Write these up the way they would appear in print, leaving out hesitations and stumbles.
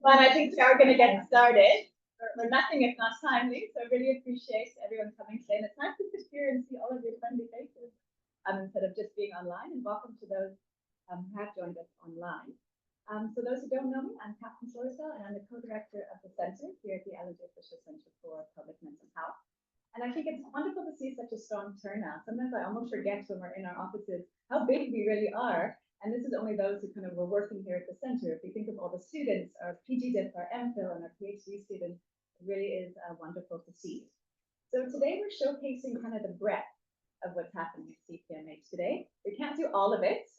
But I think we are going to get started. We're nothing if not timely, so I really appreciate everyone coming today. And it's nice to sit here and see all of your friendly faces instead of just being online. And welcome to those who have joined us online. So those who don't know me, I'm Captain Sorsdal, and I'm the co-director of the Centre here at the Alan J Flisher Centre for Public Mental Health. And I think it's wonderful to see such a strong turnout. Sometimes I almost forget when we're in our offices how big we really are. And this is only those who kind of were working here at the centre. If we think of all the students, our PGDiff, our MPhil, and our PhD students, it really is wonderful to see. So today we're showcasing kind of the breadth of what's happening at CPMH today. We can't do all of it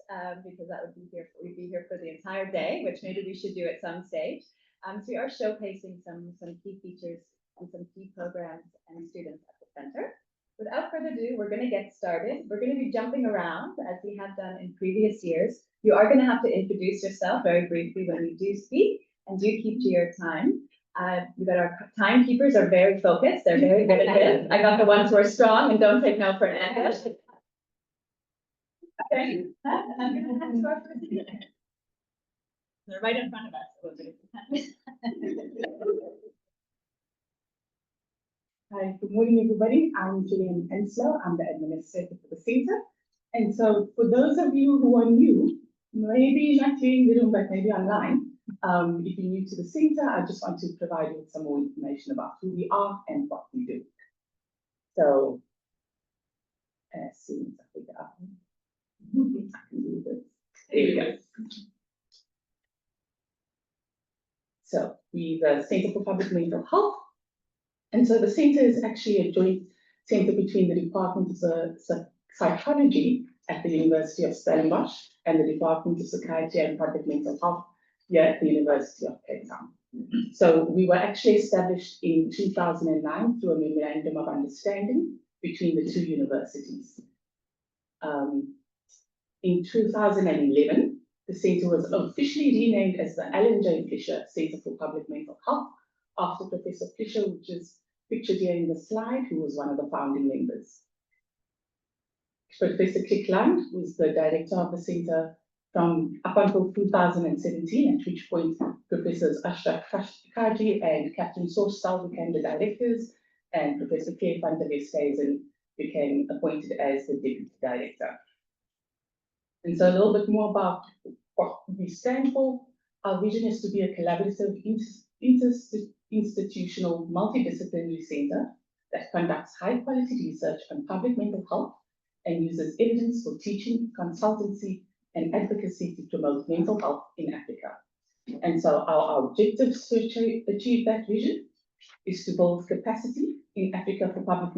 because that would be here. We'd be here for the entire day, which maybe we should do at some stage. So we are showcasing some key features and some key programs and students at the centre. Without further ado, we're going to get started. We're going to be jumping around as we have done in previous years. You are going to have to introduce yourself very briefly when you do speak, and do keep to your time. We've got our timekeepers are very focused. They're very good at this. I got the ones who are strong and don't take no for an answer. Okay. And I'm going to hand to our first speaker. They're right in front of us. Hi, good morning, everybody. I'm Gillian Enslow. I'm the administrator for the centre. And so for those of you who are new, maybe not here in the room, but maybe online, if you're new to the centre, I just want to provide you with some more information about who we are and what we do. So, as soon as I figure out, I can do this. There we go. So, we're the Centre for Public Mental Health. And so the centre is actually a joint centre between the Department of Psychology at the University of Stellenbosch and the Department of Psychiatry and Public Mental Health here at the University of Cape Town. So we were actually established in 2009 through a memorandum of understanding between the two universities. In 2011, the centre was officially renamed as the Alan J Flisher Centre for Public Mental Health after Professor Flisher, which is pictured here in the slide, who was one of the founding members. Professor Klickland was the director of the centre from up until 2017, at which point Professors Ashraf Kaji and Captain Sorsdal became the directors, and Professor Pierre van der Westhuizen became appointed as the deputy director. And so a little bit more about what we stand for. Our vision is to be a collaborative, institutional, multidisciplinary centre that conducts high-quality research on public mental health and uses evidence for teaching, consultancy, and advocacy to promote mental health in Africa. And so our objectives to achieve that vision is to build capacity in Africa for public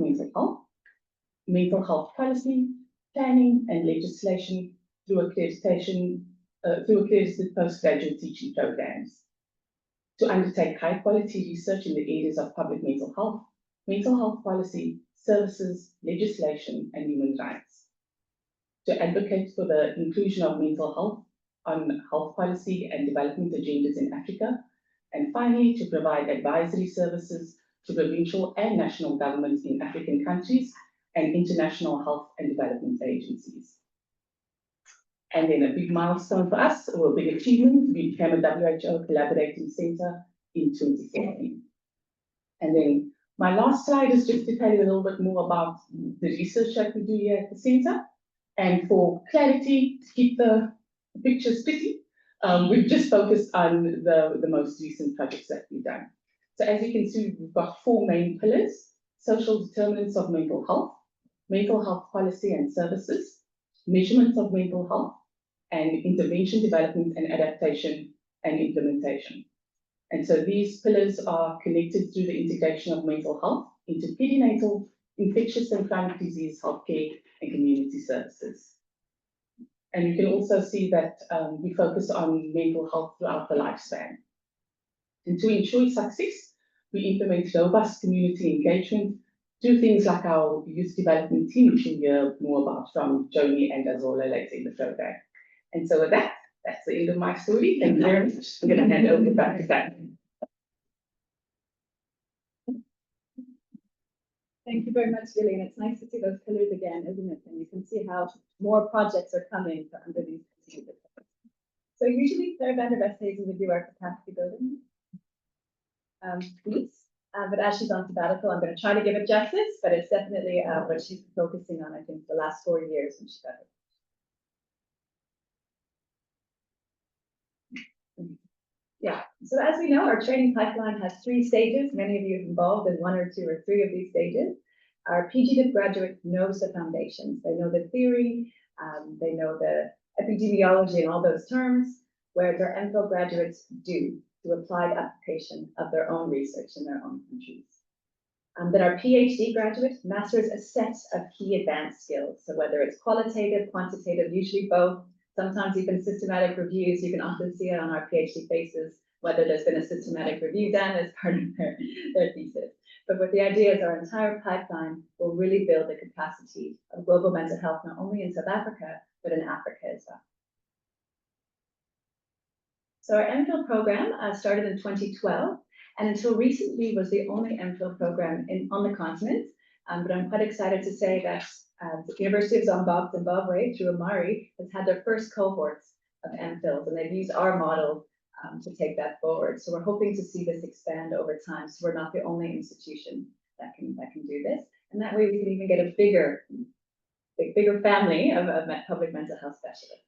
mental health policy, planning, and legislation through accreditation, through accredited postgraduate teaching programs, to undertake high-quality research in the areas of public mental health policy, services, legislation, and human rights, to advocate for the inclusion of mental health on health policy and development agendas in Africa, and finally, to provide advisory services to provincial and national governments in African countries and international health and development agencies. And then a big milestone for us, or a big achievement, we became a WHO collaborating centre in 2014. And then my last slide is just to tell you a little bit more about the research that we do here at the centre. And for clarity, to keep the pictures pretty, we've just focused on the most recent projects that we've done. So as you can see, we've got four main pillars: social determinants of mental health policy and services, measurements of mental health, and intervention, development, and adaptation and implementation. And so these pillars are connected through the integration of mental health into perinatal, infectious and chronic disease healthcare and community services. And you can also see that we focus on mental health throughout the lifespan. And to ensure success, we implement robust community engagement through things like our youth development team, which you'll hear more about from Joni and Azola later in the program. And so with that, that's the end of my story. Thank you very much. I'm going to hand over back to Dan. Thank you very much, Gillian. It's nice to see those pillars again, isn't it? And you can see how more projects are coming under these. So usually Claire van der Westhuizen would do our capacity building. piece. But as she's on sabbatical, I'm going to try to give it justice, but it's definitely what she's focusing on, I think, the last 4 years when she got it. Yeah, so as we know, our training pipeline has 3 stages. Many of you are involved in 1 or 2 or 3 of these stages. Our PGDIP graduate knows the foundations. They know the theory, they know the epidemiology and all those terms, whereas our MPhil graduates do through applied application of their own research in their own countries. Then our PhD graduate masters a set of key advanced skills. So whether it's qualitative, quantitative, usually both, sometimes even systematic reviews, you can often see it on our PhD faces, whether there's been a systematic review done as part of their thesis. But what the idea is our entire pipeline will really build the capacity of global mental health, not only in South Africa, but in Africa as well. So our MPhil program started in 2012, and until recently was the only MPhil program on the continent. But I'm quite excited to say that the University of Zimbabwe, through Amari, has had their first cohorts of MPhils, and they've used our model to take that forward. So we're hoping to see this expand over time, so we're not the only institution that can do this. And that way we can even get a bigger family of public mental health specialists.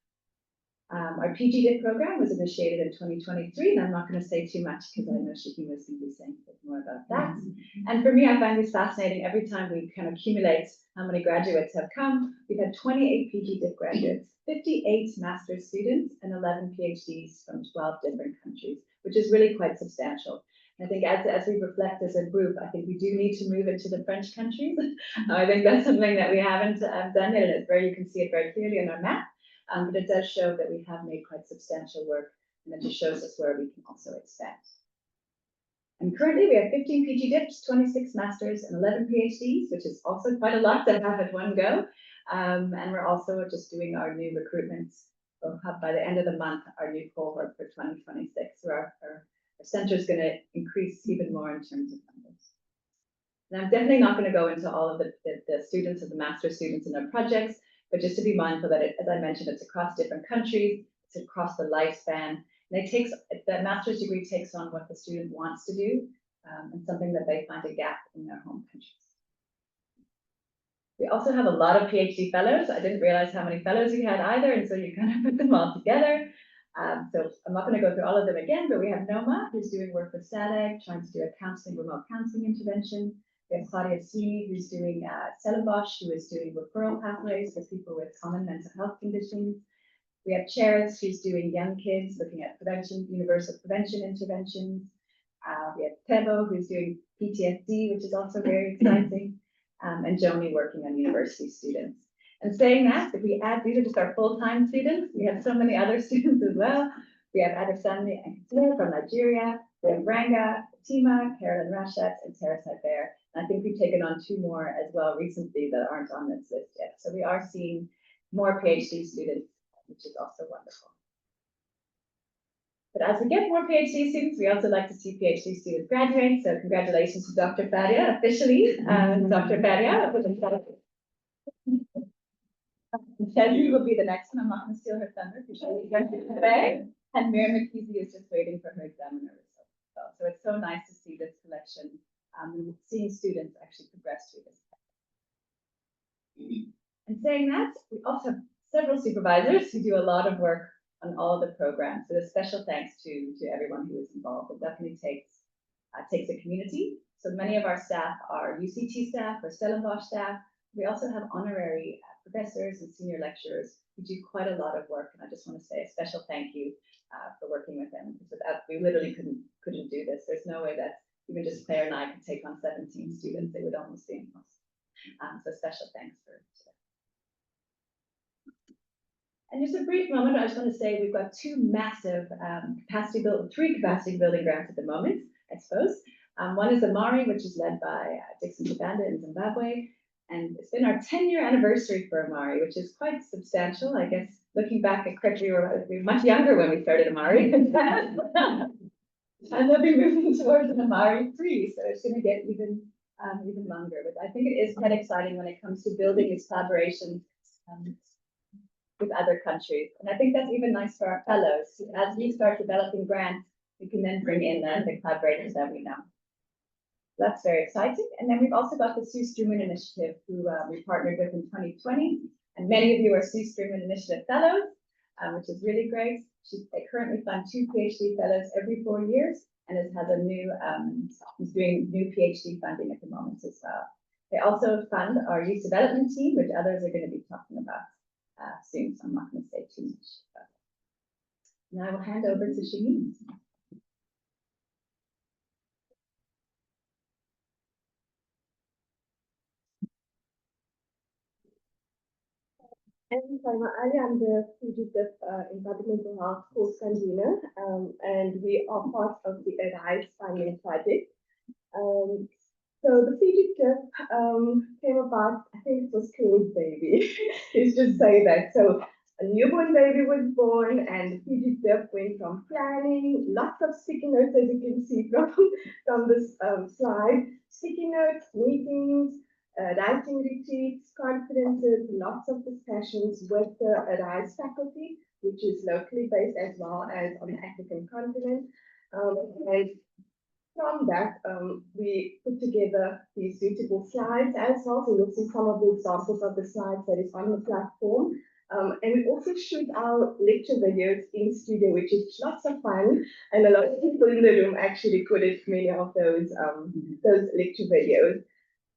Our PGDIP program was initiated in 2023, and I'm not going to say too much because I know SHiMA is going to be saying a bit more about that. And for me, I find this fascinating. Every time we kind of accumulate how many graduates have come, we've had 28 PGDIP graduates, 58 master's students, and 11 PhDs from 12 different countries, which is really quite substantial. I think as we reflect as a group, I think we do need to move into the French countries. I think that's something that we haven't done yet, and it's you can see it very clearly on our map. But it does show that we have made quite substantial work, and it just shows us where we can also expand. And currently we have 15 PGDIPs, 26 masters, and 11 PhDs, which is also quite a lot to have at one go. And we're also just doing our new recruitments. We'll have by the end of the month our new cohort for 2026, where our center is going to increase even more in terms of numbers. And I'm definitely not going to go into all of the students and the master students and their projects, but just to be mindful that, as I mentioned, it's across different countries, it's across the lifespan, and the master's degree takes on what the student wants to do, and something that they find a gap in their home countries. We also have a lot of PhD fellows. I didn't realize how many fellows we had either, and so you kind of put them all together. So I'm not going to go through all of them again, but we have Noma, who's doing work with SADC, trying to do a remote counseling intervention. We have Claudia Sweeney, who's doing Stellenbosch, who is doing referral pathways for people with common mental health conditions. We have Cheris, who's doing young kids, looking at prevention, universal prevention interventions. We have Tebo, who's doing PTSD, which is also very exciting, and Joni working on university students. And saying that, if we add, these are just our full-time students, we have so many other students as well. We have Adesanya and Katina from Nigeria. We have Ranga, Fatima, Carolyn Rashat, and Tara Bear. And I think we've taken on 2 more as well recently that aren't on this list yet. So we are seeing more PhD students, which is also wonderful. But as we get more PhD students, we also like to see PhD students graduate. So congratulations to Dr. Fadia, officially. Dr. Fadia, Shazzy will be the next one. I'm not going to steal her thunder because she'll be going today. And Miriam McKeesey is just waiting for her examiner results. So it's so nice to see this collection, seeing students actually progress through this. And saying that, we also have several supervisors who do a lot of work on all of the programs. So a special thanks to everyone who is involved. It definitely takes a community. So many of our staff are UCT staff or Stellenbosch staff. We also have honorary professors and senior lecturers who do quite a lot of work. And I just want to say a special thank you for working with them, because without, we literally couldn't do this. There's no way that even just Claire and I could take on 17 students. They would almost be impossible. So special thanks for today. And just a brief moment, I just want to say we've got 2 massive three capacity building grants at the moment, I suppose. One is Amari, which is led by Dixon Tabanda in Zimbabwe. And it's been our 10-year anniversary for Amari, which is quite substantial. I guess looking back at correct, we were much younger when we started Amari. And they'll be moving towards an Amari 3, so it's going to get even longer. But I think it is quite exciting when it comes to building these collaborations with other countries. And I think that's even nice for our fellows. As we start developing grants we can then bring in the collaborators that we know. That's very exciting. And then we've also got the Sue Struman Initiative, who we partnered with in 2020. And many of you are Sue Struman Initiative Fellows, which is really great. They currently fund 2 PhD fellows every 4 years, and has a new, is doing new PhD funding at the moment as well. They also fund our youth development team, which others are going to be talking about soon, so I'm not going to say too much about it. Now I will hand over to SHiMA. I'm the fugitive in public mental health course convener, and we are part of the ARISE funding project. So the fugitive came about, I think it was called baby. Let's just say that. So a newborn baby was born, and the fugitive went from planning, lots of sticky notes, as you can see from this slide, sticky notes, meetings, writing retreats, conferences, lots of discussions with the ARISE faculty, which is locally based as well as on the African continent. And from that, we put together these beautiful slides as well. So you'll see some of the examples of the slides that is on the platform. And we also shoot our lecture videos in studio, which is lots of fun. And a lot of people in the room actually recorded many of those lecture videos.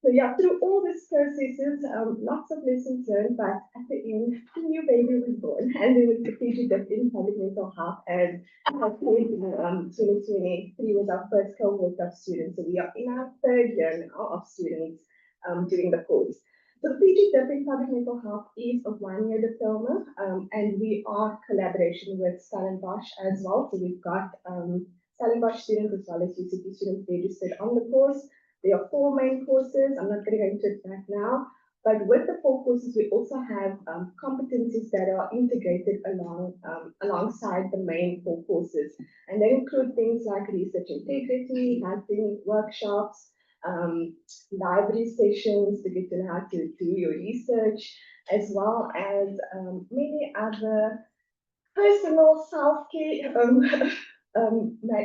So yeah, through all these processes, lots of lessons learned, but at the end, the new baby was born, and there was the fugitive in public mental health. And I think 2023 was our first cohort of students. So we are in our 3rd year now of students doing the course. So the fugitive in public mental health is a 1-year diploma, and we are collaboration with Stellenbosch as well. So we've got Stellenbosch students as well as UCT students registered on the course. There are 4 main courses. I'm not going to go into it right now, but with the 4 courses, we also have competencies that are integrated alongside the main 4 courses. And they include things like research integrity, having workshops, library sessions to get to know how to do your research, as well as many other personal self-care,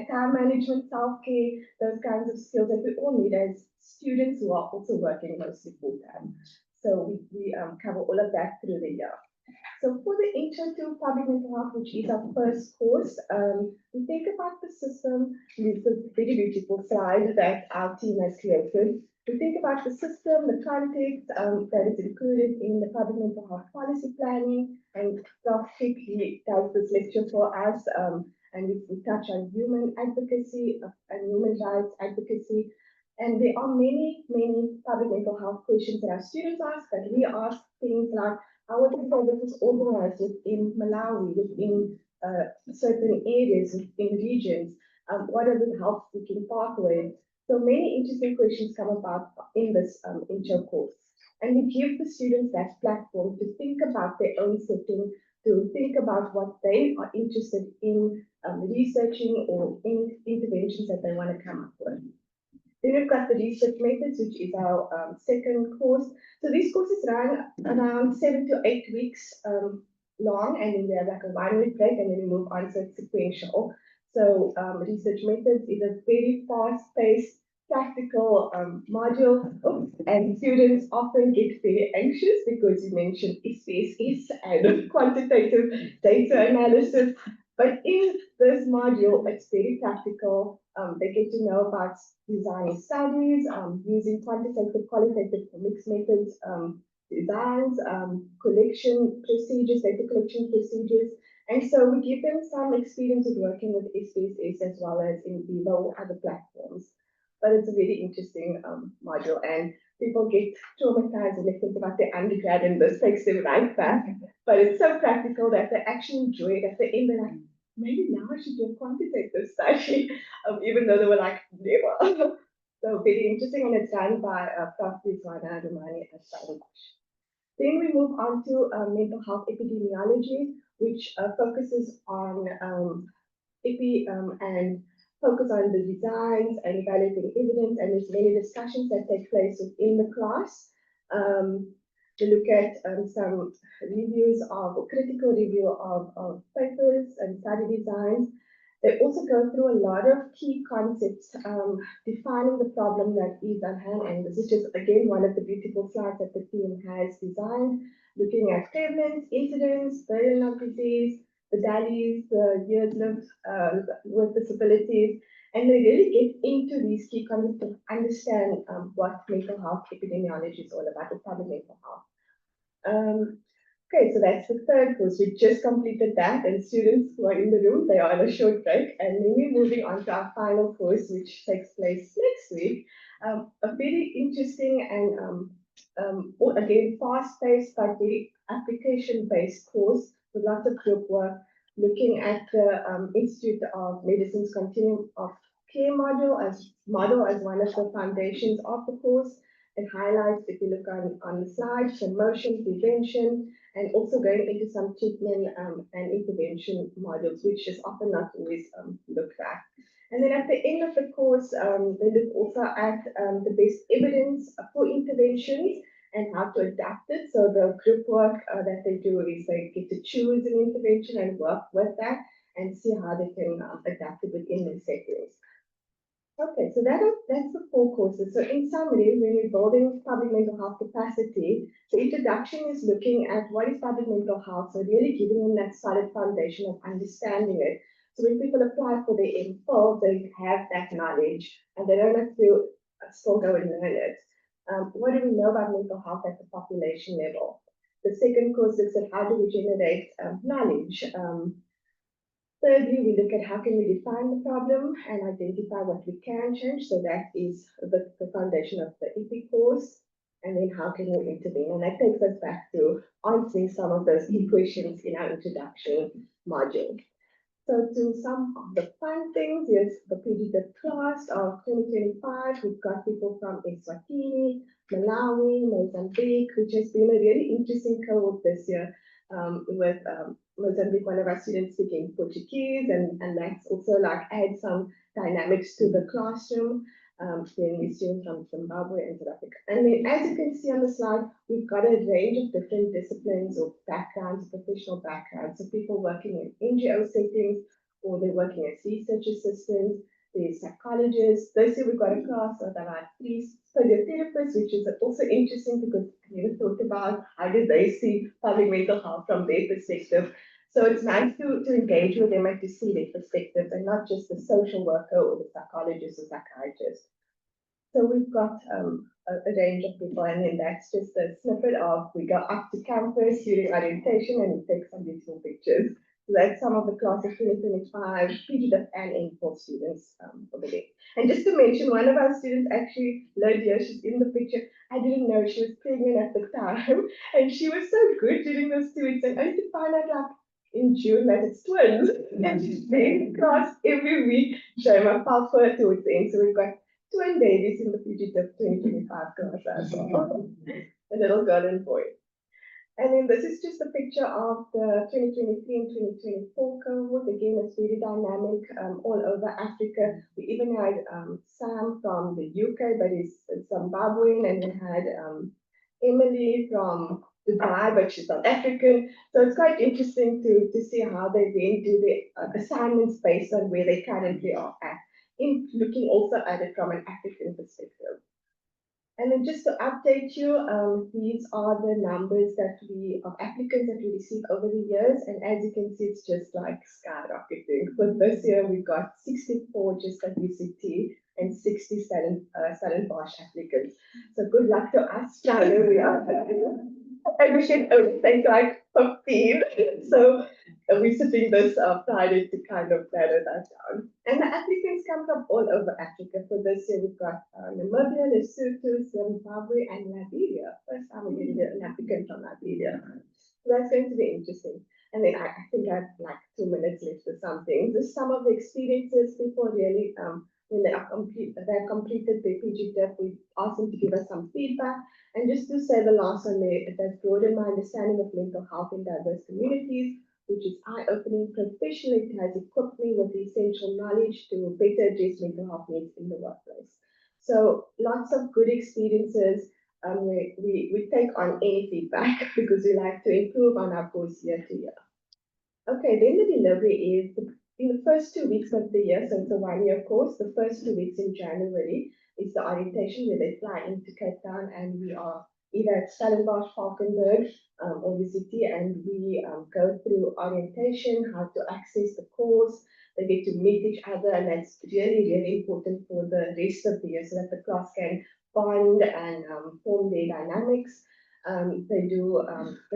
time management, self-care, those kinds of skills that we all need as students who are also working mostly full-time. So we cover all of that through the year. So for the Intro to Public Mental Health, which is our first course, we think about the system. This is a very beautiful slide that our team has created. We think about the system, the context that is included in the public mental health policy planning, and Prof. He does this lecture for us. And we touch on human advocacy and human rights advocacy. And there are many, many public mental health questions that our students ask, that we ask things like, how are the services organized within Malawi, within certain areas, within regions? What are the health seeking pathways? So many interesting questions come about in this intro course. And we give the students that platform to think about their own setting, to think about what they are interested in researching or in interventions that they want to come up with. Then we've got the research methods, which is our second course. So these courses run around 7 to 8 weeks long, and then we have like a 1-week break, and then we move on to sequential. So research methods is a very fast-paced, practical module, and students often get very anxious because you mentioned SPSS and quantitative data analysis. But in this module, it's very practical. They get to know about designing studies, using quantitative, qualitative, mixed methods, designs, collection procedures, data collection procedures. And so we give them some experience with working with SPSS as well as in vivo or other platforms. But it's a very interesting module, and people get traumatized when they think about their undergrad, and this takes them right back. But it's so practical that they actually enjoy it. At the end, they're like, maybe now I should do a quantitative study, even though they were like, never. So very interesting, and it's done by Prof. Rizwana Romani at Stellenbosch. Then we move on to mental health epidemiology, which focuses on and focus on the designs and evaluating evidence, and there's many discussions that take place within the class. To look at some reviews of, or critical review of papers and study designs. They also go through a lot of key concepts, defining the problem that is at hand. And this is just, again, one of the beautiful slides that the team has designed, looking at prevalence, incidence, burden of disease, the DALYs, the years lived with disabilities, and they really get into these key concepts to understand what mental health epidemiology is all about, or public mental health. Okay, so that's the third course. We just completed that, and students who are in the room, they are on a short break, and then we're moving on to our final course, which takes place next week. A very interesting and again, fast-paced but very application-based course with lots of group work, looking at the Institute of Medicine's Continuum of Care model as one of the foundations of the course. It highlights, if you look on the slide, promotion, prevention, and also going into some treatment and intervention models, which is often not always looked at. And then at the end of the course, they look also at the best evidence for interventions and how to adapt it. So the group work that they do is they get to choose an intervention and work with that and see how they can adapt it within their settings. Okay, so that's the 4 courses. So in summary, when we're building public mental health capacity, the introduction is looking at what is public mental health, so really giving them that solid foundation of understanding it. So when people apply for their MPhil, they have that knowledge and they don't have to still go and learn it. What do we know about mental health at the population level? The second course looks at how do we generate knowledge. Thirdly, we look at how can we define the problem and identify what we can change. So that is the foundation of the EPI course. And then how can we intervene? And that takes us back to answering some of those key questions in our introduction module. So to some of the fun things, here's the PGDIP class of 2025. We've got people from Eswatini, Malawi, Mozambique, which has been a really interesting cohort this year with Mozambique, one of our students speaking Portuguese, and that's also like add some dynamics to the classroom. Then we students from Zimbabwe and South Africa. And then as you can see on the slide, we've got a range of different disciplines or backgrounds, professional backgrounds. So people working in NGO settings, or they're working as research assistants, there's psychologists. This year we've got a class of about 3 physiotherapists, which is also interesting because I never thought about how did they see public mental health from their perspective. So it's nice to engage with them and to see their perspectives and not just the social worker or the psychologist or psychiatrist. So we've got a range of people, and then that's just a snippet of we go up to campus during orientation and we take some beautiful pictures. So that's some of the class of 2025 PGDIP and MPhil students over there. And just to mention, one of our students actually, Lydia, she's in the picture. I didn't know she was pregnant at the time, and she was so good during those 2 weeks. And only to find out like in June that it's twins, and she's playing class every week. SHiMA felt for her towards the end, so we've got twin babies in the PGDIP 2025 class as well. A little girl and boy. And then this is just a picture of the 2023 and 2024 cohort. Again, it's very dynamic all over Africa. We even had Sam from the UK, but he's Zimbabwean, and we had Emily from Dubai, but she's South African. So it's quite interesting to see how they then do the assignments based on where they currently are at, in looking also at it from an African perspective. And then just to update you, these are the numbers of applicants that we received over the years. And as you can see, it's just like skyrocketing. For this year, we got 64 just at UCT and 60 Stellenbosch applicants. So good luck to us. Now we are. And we should only take like 15. So we're sitting this Friday to kind of narrow that down. And the applicants come from all over Africa. For this year, we've got Namibia, Lesotho, Zimbabwe, and Liberia. First time we're getting an applicant from Liberia. So that's going to be interesting. And then I think I have like 2 minutes left or something. Just some of the experiences people really, when they completed their PGDIP, we asked them to give us some feedback. And just to say the last one there, it has broadened my understanding of mental health in diverse communities, which is eye-opening. Professionally, it has equipped me with the essential knowledge to better address mental health needs in the workplace. So lots of good experiences. We take on any feedback because we like to improve on our course year to year. Okay, then the delivery is in the first 2 weeks of the year, so it's a 1-year course, the first 2 weeks in January is the orientation where they fly into Cape Town, and we are either at Stellenbosch, Valkenburg, or the city, and we go through orientation, how to access the course. They get to meet each other, and that's really, really important for the rest of the year so that the class can bond and form their dynamics. They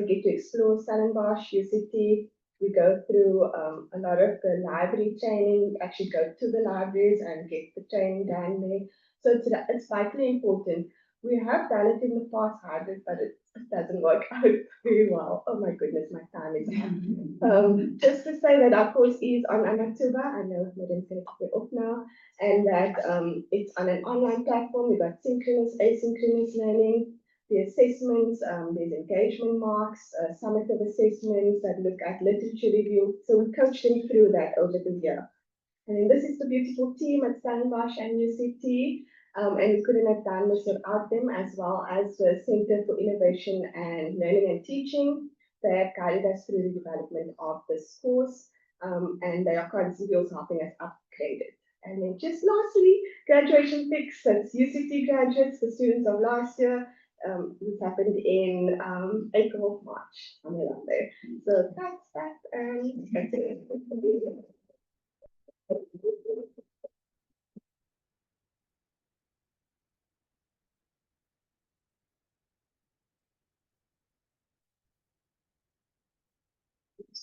get to explore Stellenbosch, UCT. We go through a lot of the library training, actually go to the libraries and get the training done there. So it's vitally important. We have done it in the past, but it doesn't work out very well. Oh my goodness, my time is up. Just to say that our course is on October. I know Madam said we're off now, and that it's on an online platform. We've got synchronous, asynchronous learning. The assessments, there's engagement marks, summative assessments that look at literature review. So we coach them through that over the year. And then this is the beautiful team at Stellenbosch and UCT. And we couldn't have done this without them, as well as the Centre for Innovation and Learning and Teaching. They have guided us through the development of this course, and they are constantly also helping us upgrade it. And then just lastly, graduation pics. That's UCT graduates, the students of last year. This happened in April, March, somewhere around there. So that's that, and that's it.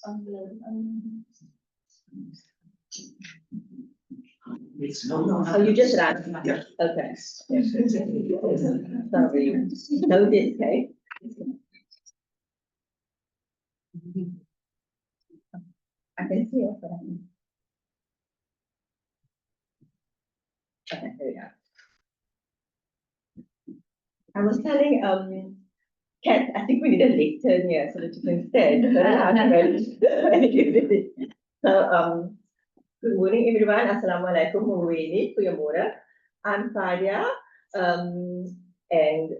Oh, you just ran. Yeah. Okay. Sorry. No, this, okay? I can see it, but I can. Okay, there we go. I was telling Kat, I think we need a lectern here so that you can stand. So good morning everyone. Assalamualaikum warahmatullahi wabarakatuh. I'm Fadia, and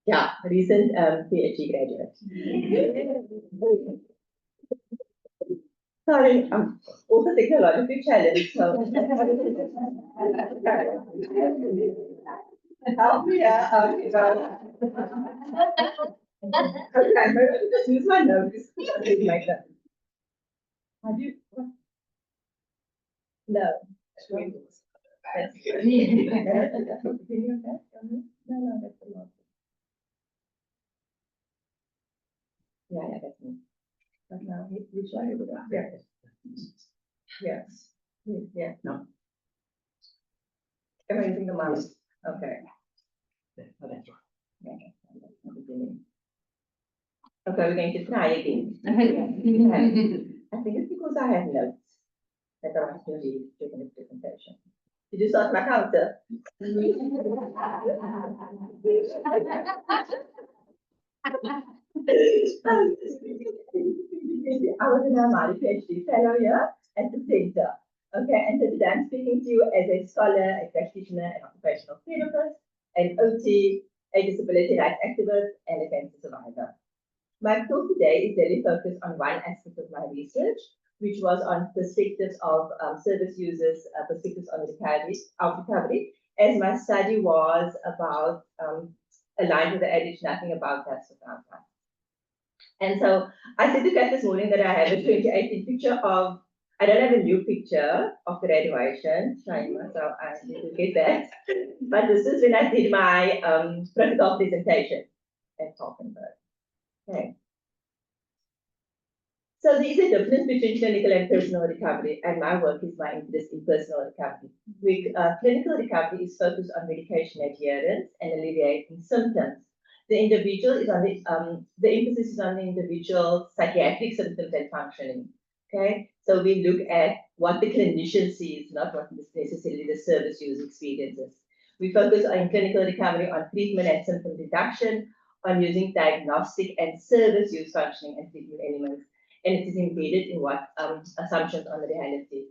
yeah, recent PhD graduate. Sorry, I'm also technologically challenged, so help me out. Okay, I'm going to just use my notes. Like that. How do you? No. No, that's a lot. Yeah, that's me. But now, which one is it? Yes. Yeah, no. Am I using the mouse? Okay. Okay, we're going to try again. I think it's because I have notes that I want to read during this presentation. Did you start my counter? I was an Amari PhD fellow here at the centre. Okay, and so today I'm speaking to you as a scholar, a practitioner, an occupational therapist, an OT, a disability rights activist, and a cancer survivor. My talk today is really focused on one aspect of my research, which was on perspectives of service users, perspectives on recovery, as my study was about aligned with the adage, nothing about us without us. And so I said to Kat this morning that I have a 2018 picture of, I don't have a new picture of graduation, SHiMA, so I need to get that. But this is when I did my protocol presentation at Valkenburg. Okay. So there is a difference between clinical and personal recovery, and my work is my interest in personal recovery. Clinical recovery is focused on medication adherence and alleviating symptoms. The individual is on the emphasis is on the individual psychiatric symptoms and functioning. Okay, so we look at what the clinician sees, not what necessarily the service user experiences. We focus on clinical recovery, on treatment and symptom reduction, on using diagnostic and service use functioning and treatment elements, and it is embedded in what assumptions on the reality.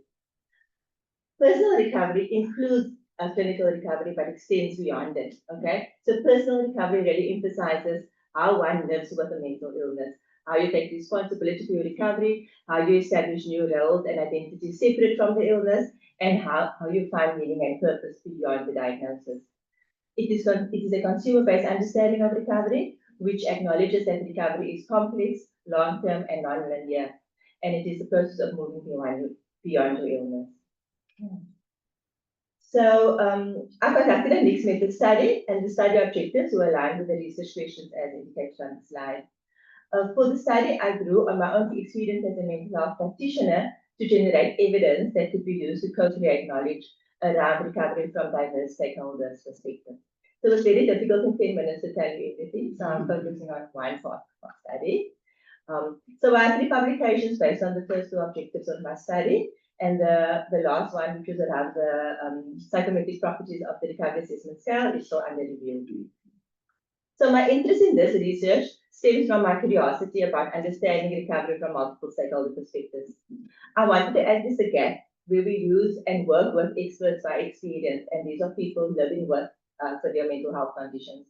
Personal recovery includes clinical recovery, but extends beyond it. Okay, so personal recovery really emphasizes how one lives with a mental illness, how you take responsibility for your recovery, how you establish new roles and identities separate from the illness, and how you find meaning and purpose beyond the diagnosis. It is a consumer-based understanding of recovery, which acknowledges that recovery is complex, long-term, and non-linear, and it is the process of moving beyond your illness. So I conducted a mixed method study, and the study objectives were aligned with the research questions as indicated on the slide. For the study, I drew on my own experience as a mental health practitioner to generate evidence that could be used to co-create knowledge around recovery from diverse stakeholders' perspectives. So it was very difficult in 10 minutes to tell you everything, so I'm focusing on one part of my study. So I have 3 publications based on the first 2 objectives of my study, and the last one, which was around the psychometric properties of the recovery assessment scale, is still under review. So my interest in this research stems from my curiosity about understanding recovery from multiple stakeholder perspectives. I wanted to address the gap where we use and work with experts by experience, and these are people living with severe mental health conditions.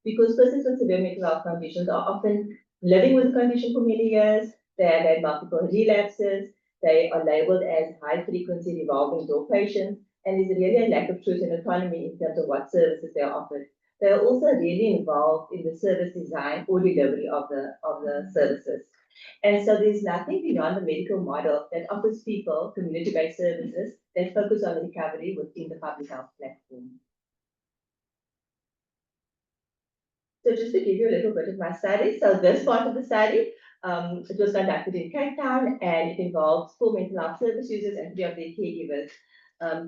Because persons with severe mental health conditions are often living with the condition for many years, they have had multiple relapses, they are labeled as high-frequency revolving door patients, and there's really a lack of choice and autonomy in terms of what services they are offered. They are also really involved in the service design or delivery of the services. And so there's nothing beyond the medical model that offers people community-based services that focus on recovery within the public health platform. So just to give you a little bit of my study, so this part of the study, it was conducted in Cape Town, and it involves 4 mental health service users and 3 of their caregivers.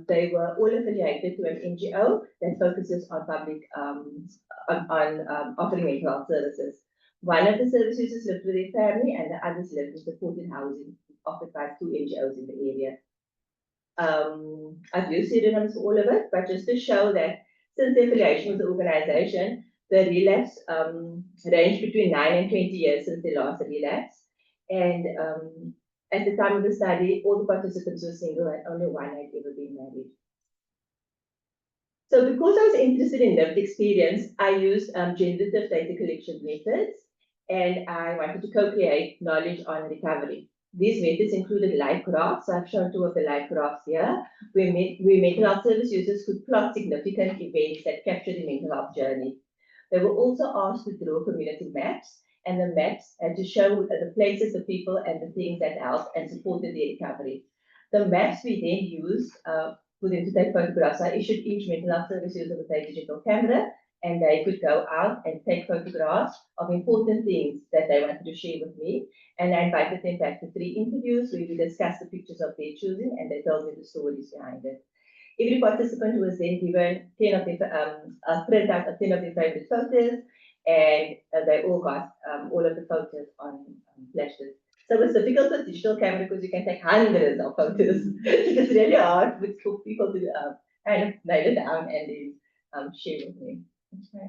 They were all affiliated to an NGO that focuses on public offering mental health services. One of the service users lived with their family, and the others lived in supported housing offered by 2 NGOs in the area. I've used pseudonyms for all of it, but just to show that since the affiliation with the organization, the relapse ranged between 9 and 20 years since they last relapse. And at the time of the study, all the participants were single and only one had ever been married. So because I was interested in lived experience, I used generative data collection methods, and I wanted to co-create knowledge on recovery. These methods included life graphs. So I've shown 2 of the life graphs here, where mental health service users could plot significant events that capture the mental health journey. They were also asked to draw community maps, and the maps had to show the places, the people, and the things that helped and supported their recovery. The maps we then used for them to take photographs. I issued each mental health service user with a digital camera, and they could go out and take photographs of important things that they wanted to share with me. And I invited them back to 3 interviews where we discussed the pictures of their choosing, and they told me the stories behind it. Every participant was then given 10 of their, a printout of 10 of their favorite photos, and they all got all of the photos on flashes. So it's difficult with digital camera because you can take hundreds of photos. It's really hard for people to kind of nail it down and then share with me. Okay.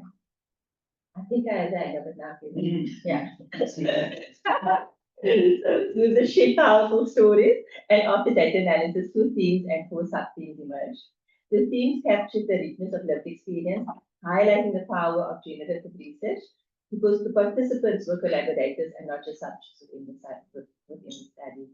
I think I have it now. Yeah. So the shape powerful stories, and after data analysis, 2 themes and 4 sub-themes emerged. The themes captured the richness of lived experience, highlighting the power of generative research, because the participants were collaborators and not just subjects within the study.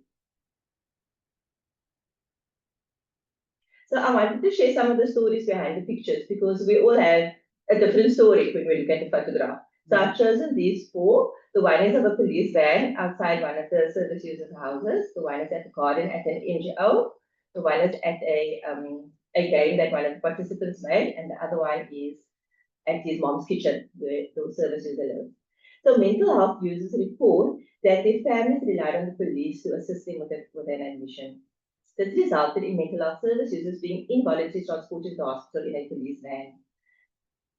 So I wanted to share some of the stories behind the pictures, because we all have a different story when we look at the photograph. So I've chosen these 4. The one is of a police van outside one of the service users' houses. The one is at the garden at an NGO. The one is at a game that one of the participants made, and the other one is at his mom's kitchen where the service user lives. So mental health users report that their families relied on the police to assist them with an admission. This resulted in mental health service users being involuntarily transported to hospital in a police van.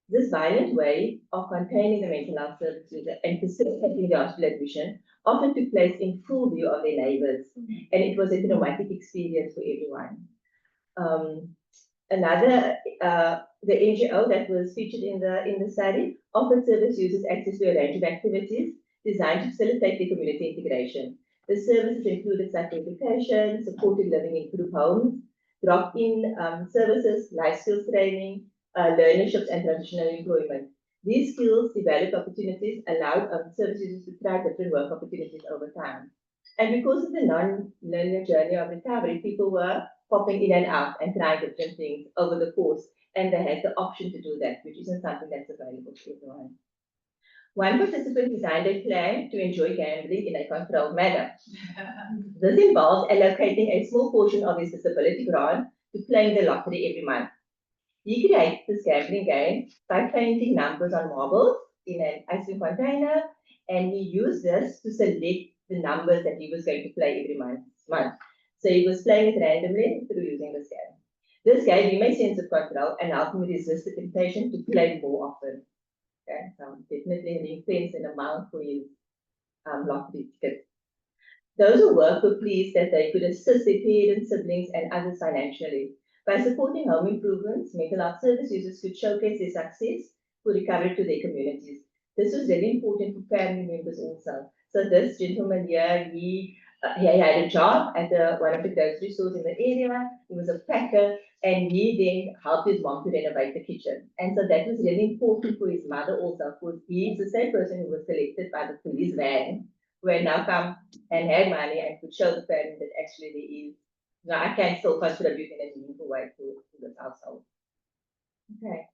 This violent way of containing the mental health service user and facilitating the hospital admission often took place in full view of their neighbours, and it was a traumatic experience for everyone. The NGO that was featured in the study offered service users access to a range of activities designed to facilitate their community integration. The services included psychoeducation, supported living in group homes, drop-in services, life skills training, learnerships, and transitional employment. These skills developed opportunities allowed service users to try different work opportunities over time. And because of the non-linear journey of recovery, people were popping in and out and trying different things over the course, and they had the option to do that, which isn't something that's available to everyone. One participant designed a plan to enjoy gambling in a controlled manner. This involved allocating a small portion of his disability grant to playing the lottery every month. He created this gambling game by painting numbers on marbles in an ice cream container, and he used this to select the numbers that he was going to play every month. So he was playing it randomly through using this game. This gave him a sense of control and helped him resist the temptation to play more often. Okay, so definitely an increase in amount for his lottery tickets. Those who worked were pleased that they could assist their parents, siblings, and others financially. By supporting home improvements, mental health service users could showcase their success for recovery to their communities. This was very important for family members also. So this gentleman here, he had a job at one of the grocery stores in the area. He was a packer, and he then helped his mom to renovate the kitchen. And so that was really important for his mother also, because he's the same person who was selected by the police van, who had now come and had money and could show the family that actually there is, I can still contribute in a meaningful way to this household. Okay.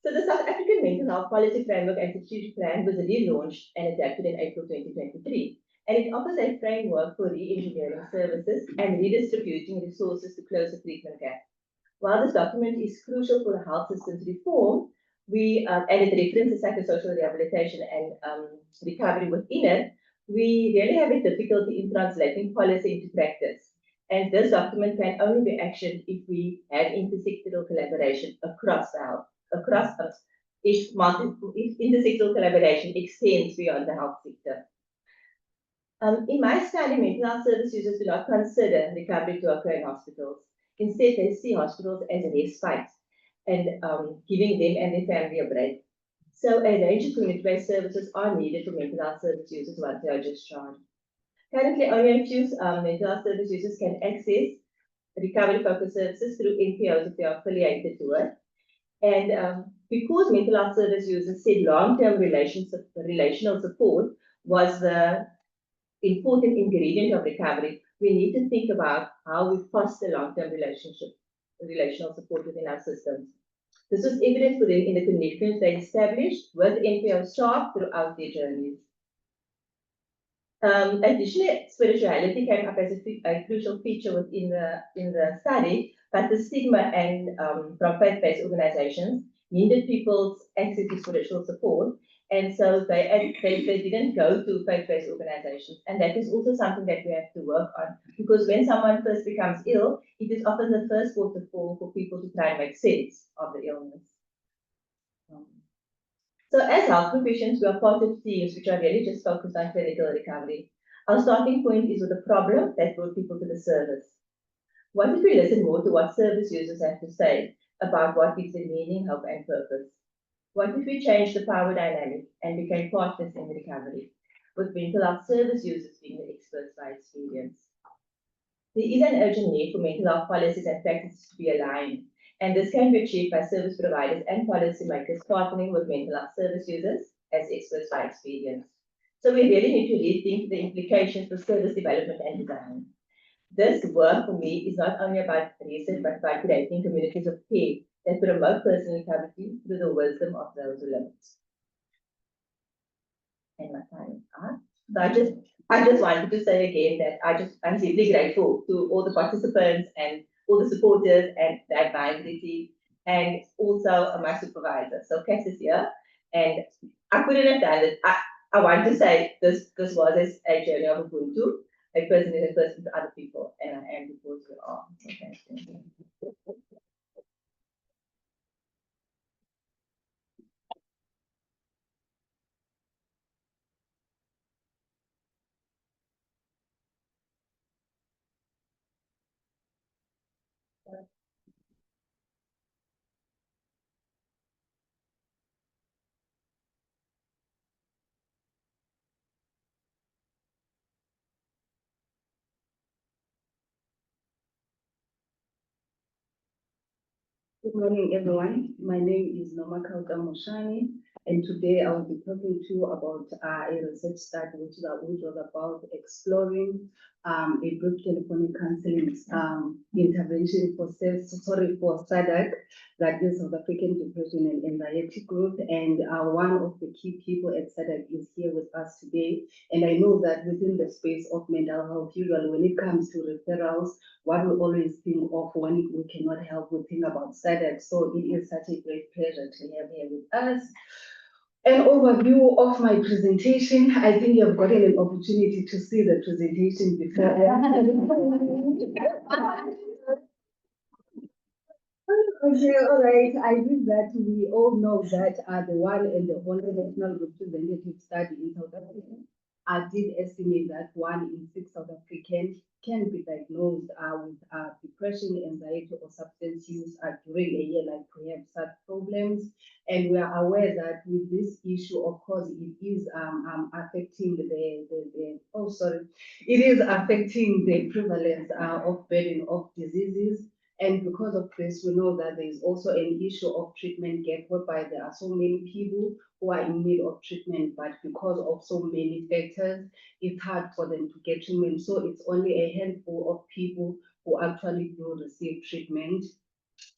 So the South African Mental Health Policy Framework and Strategic Plan was relaunched and adapted in April 2023. And it offers a framework for re-engineering services and redistributing resources to close the treatment gap. While this document is crucial for the health system's reform, and it references psychosocial rehabilitation and recovery within it, we really have a difficulty in translating policy into practice. And this document can only be actioned if we have intersectoral collaboration across the health, if intersectoral collaboration extends beyond the health sector. In my study, mental health service users do not consider recovery to occur in hospitals. Instead, they see hospitals as a respite and giving them and their family a break. So a range of community-based services are needed for mental health service users once they are discharged. Currently, only a few mental health service users can access recovery-focused services through NPOs if they are affiliated to it. And because mental health service users said long-term relational support was the important ingredient of recovery, we need to think about how we foster long-term relational support within our systems. This was evident for them in the connections they established with NPO staff throughout their journeys. Additionally, spirituality came up as a crucial feature within the study, but the stigma and from faith-based organizations hindered people's access to spiritual support, and so they didn't go to faith-based organizations, and that is also something that we have to work on, because when someone first becomes ill, it is often the first port of call for people to try and make sense of the illness. So as health professions, we are part of teams which are really just focused on clinical recovery. Our starting point is with a problem that brought people to the service. What if we listen more to what service users have to say about what gives them meaning, hope, and purpose? What if we change the power dynamic and became partners in recovery, with mental health service users being the experts by experience? There is an urgent need for mental health policies and practices to be aligned, and this can be achieved by service providers and policymakers partnering with mental health service users as experts by experience. So we really need to rethink the implications for service development and design. This work for me is not only about research, but about creating communities of care that promote personal recovery through the wisdom of those who live it. And my time is up. So I just wanted to say again that I'm deeply grateful to all the participants and all the supporters and the advisory team, and also my supervisor. So Cass is here, and I couldn't have done it. I want to say this was a journey of Ubuntu, a person is a person to other people, and I am because we are. Okay, thank you. Good morning, everyone. My name is Noma Kauta Moshani, And today I will be talking to you about a research study which was about exploring a group telephonic counselling intervention for SADC, that is South African Depression and Anxiety Group. And one of the key people at SADC is here with us today. And I know that within the space of mental health, usually when it comes to referrals, what we always think of when we cannot help, we think about SADC. So it is such a great pleasure to have here with us. An overview of my presentation. I think you've gotten an opportunity to see the presentation before. Okay, all right. I think that we all know that the one and the only national representative study in South Africa did estimate that 1 in 6 South Africans can be diagnosed with depression, anxiety, or substance use during a year, like to have such problems. And we are aware that with this issue, of course, it is affecting it is affecting the prevalence of burden of diseases. And because of this, we know that there is also an issue of treatment gap, whereby there are so many people who are in need of treatment, but because of so many factors, it's hard for them to get treatment. So it's only a handful of people who actually do receive treatment.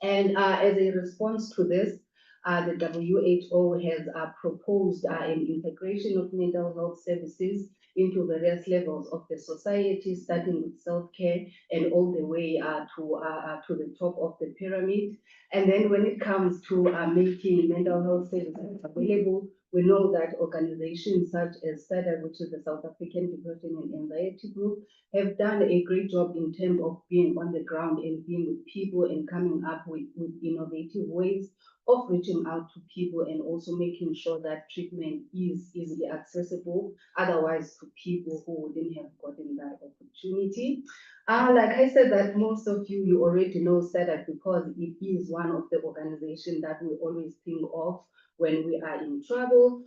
And as a response to this, the WHO has proposed an integration of mental health services into various levels of the society, starting with self-care and all the way to the top of the pyramid. And then when it comes to making mental health services available, we know that organizations such as SADC, which is the South African Depression and Anxiety Group, have done a great job in terms of being on the ground and being with people and coming up with innovative ways of reaching out to people and also making sure that treatment is easily accessible, otherwise to people who wouldn't have gotten that opportunity. Like I said, that most of you already know SADC because it is one of the organizations that we always think of when we are in trouble.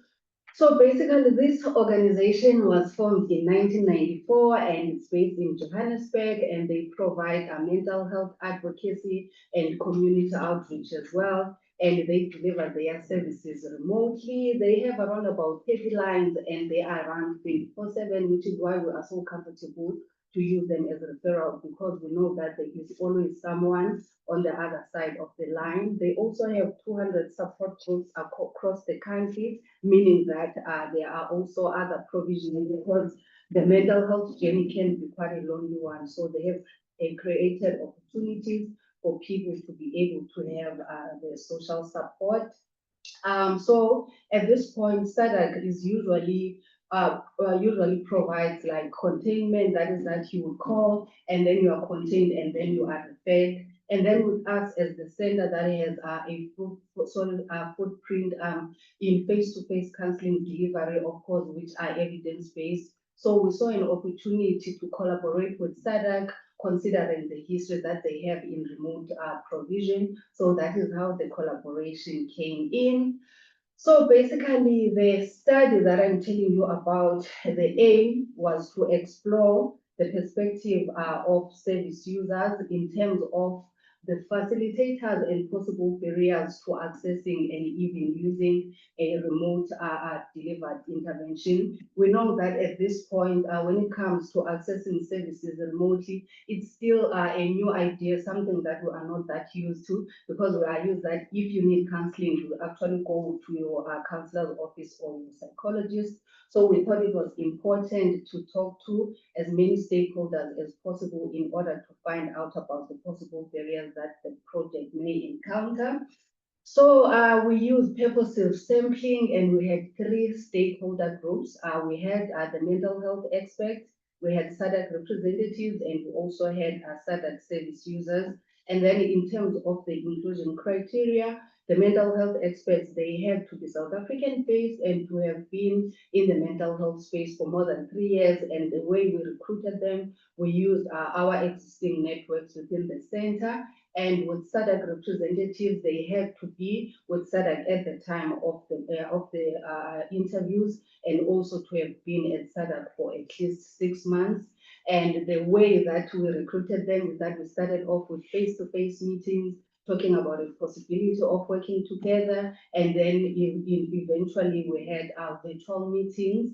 So basically, this organization was formed in 1994 and it's based in Johannesburg, and they provide mental health advocacy and community outreach as well. And they deliver their services remotely. They have around about 30 lines and they are around 24/7, which is why we are so comfortable to use them as a referral, because we know that there is always someone on the other side of the line. They also have 200 support groups across the country, meaning that there are also other provisions, because the mental health journey can be quite a lonely one. So they have created opportunities for people to be able to have the social support. So at this point, SADC is usually provides like containment, that is that you would call and then you are contained and then you are referred. And then with us as the center that has a footprint in face-to-face counseling delivery, of course, which are evidence-based. So we saw an opportunity to collaborate with SADC, considering the history that they have in remote provision. So that is how the collaboration came in. So basically, the study that I'm telling you about, the aim was to explore the perspective of service users in terms of the facilitators and possible barriers to accessing and even using a remote delivered intervention. We know that at this point, when it comes to accessing services remotely, it's still a new idea, something that we are not that used to, because we are used that if you need counseling, you actually go to your counselor's office or your psychologist. So we thought it was important to talk to as many stakeholders as possible in order to find out about the possible barriers that the project may encounter. So we used purposive sampling, and we had 3 stakeholder groups. We had the mental health experts, we had SADC representatives, and we also had SADC service users. And then in terms of the inclusion criteria, the mental health experts, they had to be South African based and to have been in the mental health space for more than 3 years. And the way we recruited them, we used our existing networks within the center. And with SADC representatives, they had to be with SADC at the time of the interviews, and also to have been at SADC for at least 6 months. And the way that we recruited them is that we started off with face-to-face meetings. talking about the possibility of working together. And then eventually we had our virtual meetings.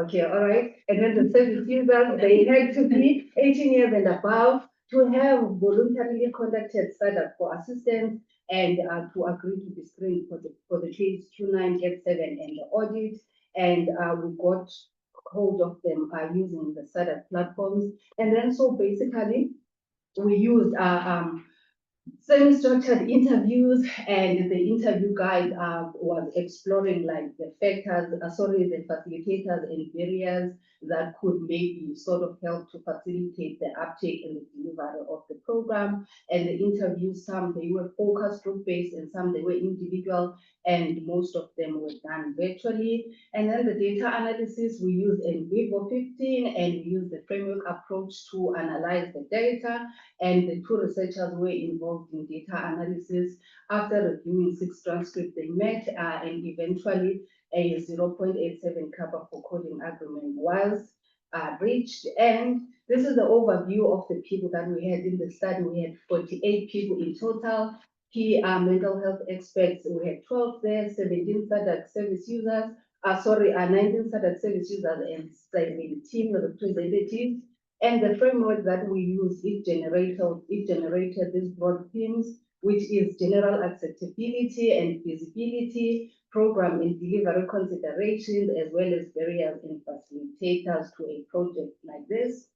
Okay, all right. And then the service users, they had to be 18 years and above to have voluntarily conducted startup for assistance and to agree to be screened for the case Q9, Get 7 and the audit. And we got hold of them using the startup platforms. And then so basically we used semi-structured interviews, and the interview guide was exploring like the factors, the facilitators and barriers that could maybe sort of help to facilitate the uptake and the delivery of the program. And the interviews, some they were focus group based and some they were individual, and most of them were done virtually. And then the data analysis, we used in Vivo 15 and we used the framework approach to analyze the data. And the two researchers were involved in data analysis. After reviewing 6 transcripts, they met and eventually a 0.87 cover for coding agreement was reached. And this is the overview of the people that we had in the study. We had 48 people in total. Key mental health experts, we had 12 there, 17 SADC service users, 19 SADC service users and 17 representatives. And the framework that we use, it generated these broad themes, which is general acceptability and feasibility, program and delivery considerations, as well as barriers and facilitators to a project like this.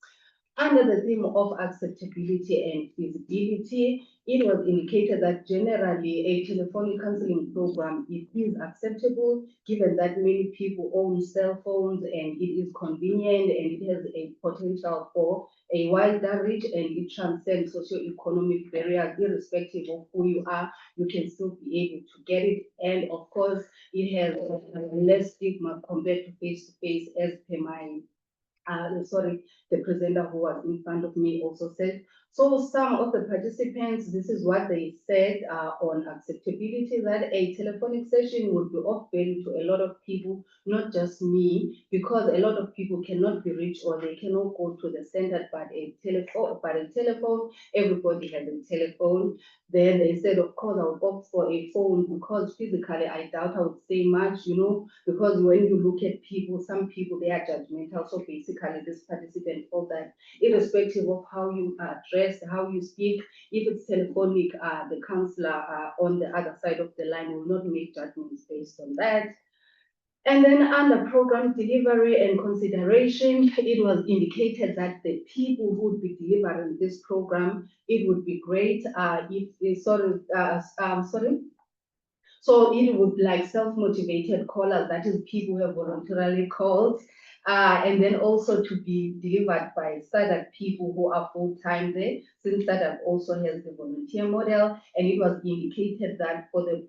Under the theme of acceptability and feasibility, it was indicated that generally a telephonic counseling program, it is acceptable given that many people own cell phones and it is convenient and it has a potential for a wider reach and it transcends socioeconomic barriers. Irrespective of who you are, you can still be able to get it. And of course, it has less stigma compared to face-to-face, as per my the presenter who was in front of me also said. So some of the participants, this is what they said on acceptability, that a telephonic session would be of value to a lot of people, not just me, because a lot of people cannot be reached or they cannot go to the center, but a telephone, everybody has a telephone. Then they said, of course, I would opt for a phone because physically I doubt I would say much, because when you look at people, some people, they are judgmental. So basically this participant felt that irrespective of how you are dressed, how you speak, if it's telephonic, the counselor on the other side of the line will not make judgments based on that. And then under program delivery and consideration, it was indicated that the people who would be delivering this program, it would be great if they so it would like self-motivated callers, that is people who have voluntarily called, and then also to be delivered by SADC people who are full-time there, since SADC also has the volunteer model. And it was indicated that for the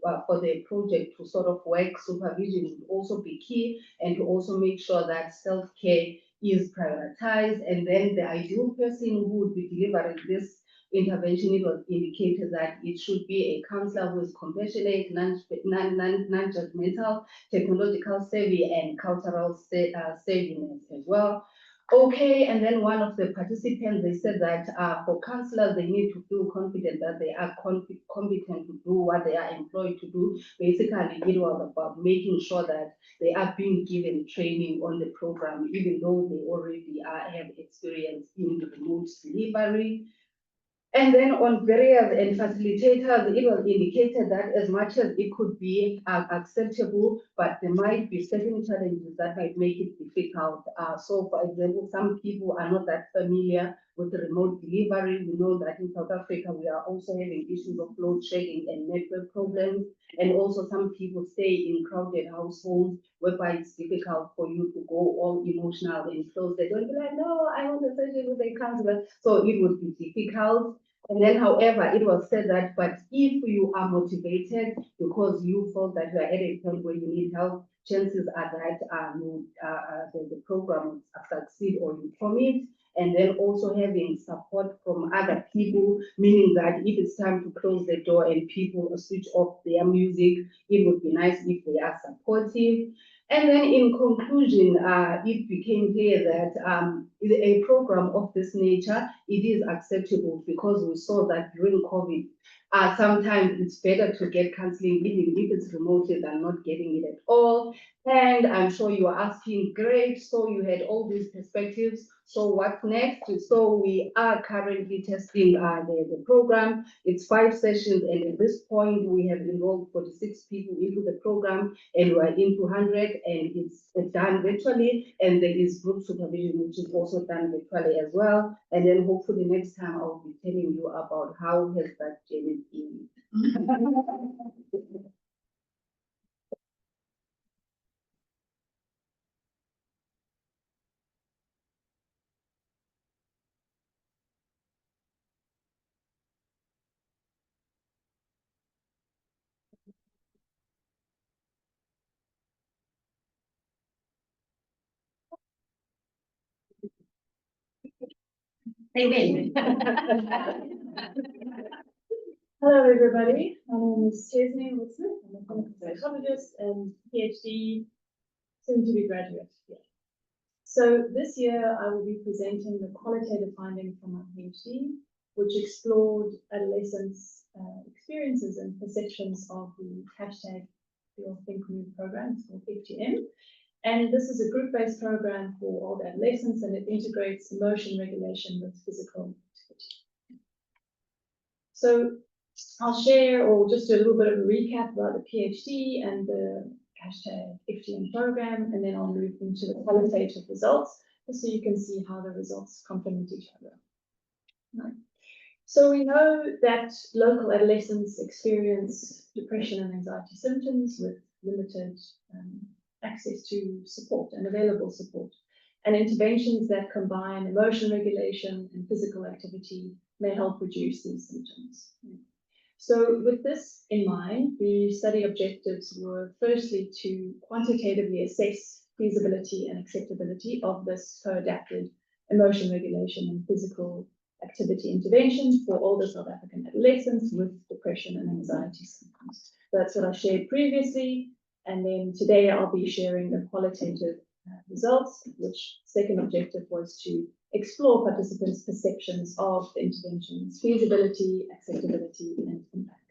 project to sort of work, supervision would also be key, and to also make sure that self-care is prioritized. And then the ideal person who would be delivering this intervention, it was indicated that it should be a counselor who is compassionate, non-judgmental, technological savvy, and cultural savviness as well. Okay, and then one of the participants, they said that for counselors, they need to feel confident that they are competent to do what they are employed to do. Basically, it was about making sure that they are being given training on the program, even though they already have experience in the remote delivery. And then on barriers and facilitators, it was indicated that as much as it could be acceptable, but there might be certain challenges that might make it difficult. So for example, some people are not that familiar with the remote delivery. We know that in South Africa, we are also having issues of load shedding and network problems. And also some people stay in crowded households whereby it's difficult for you to go all emotional and close. They don't be like, no, I want a session with a counselor. So it would be difficult. And then, however, it was said that, but if you are motivated because you felt that you are at a point where you need help, chances are that the program will succeed or you commit. And then also having support from other people, meaning that if it's time to close the door and people switch off their music, it would be nice if they are supportive. And then in conclusion, it became clear that a program of this nature, it is acceptable because we saw that during COVID, sometimes it's better to get counseling even if it's remotely than not getting it at all. And I'm sure you are asking, great, so you had all these perspectives, so what next? So we are currently testing the program. It's 5 sessions, and at this point we have enrolled 46 people into the program, and we're into 100, and it's done virtually, and there is group supervision which is also done virtually as well. And then hopefully next time I'll be telling you about how has that journey been. Amen. Hello, everybody. My name is Chesney Woodsmith. I'm a clinical psychologist and PhD, soon to be graduate. Yeah. So this year I will be presenting the qualitative finding from my PhD, which explored adolescents' experiences and perceptions of the hashtag Feel Think Move program. It's called FTM. And this is a group-based program for all adolescents, and it integrates emotion regulation with physical activity. So I'll share or just do a little bit of a recap about the PhD and the hashtag FTM program, and then I'll move into the qualitative results, just so you can see how the results complement each other. Right. So we know that local adolescents experience depression and anxiety symptoms with limited access to support and available support. And interventions that combine emotion regulation and physical activity may help reduce these symptoms. So with this in mind, the study objectives were firstly to quantitatively assess feasibility and acceptability of this co-adapted emotion regulation and physical activity intervention for older South African adolescents with depression and anxiety symptoms. That's what I shared previously. And then today I'll be sharing the qualitative results, which second objective was to explore participants' perceptions of the interventions, feasibility, acceptability, and impact.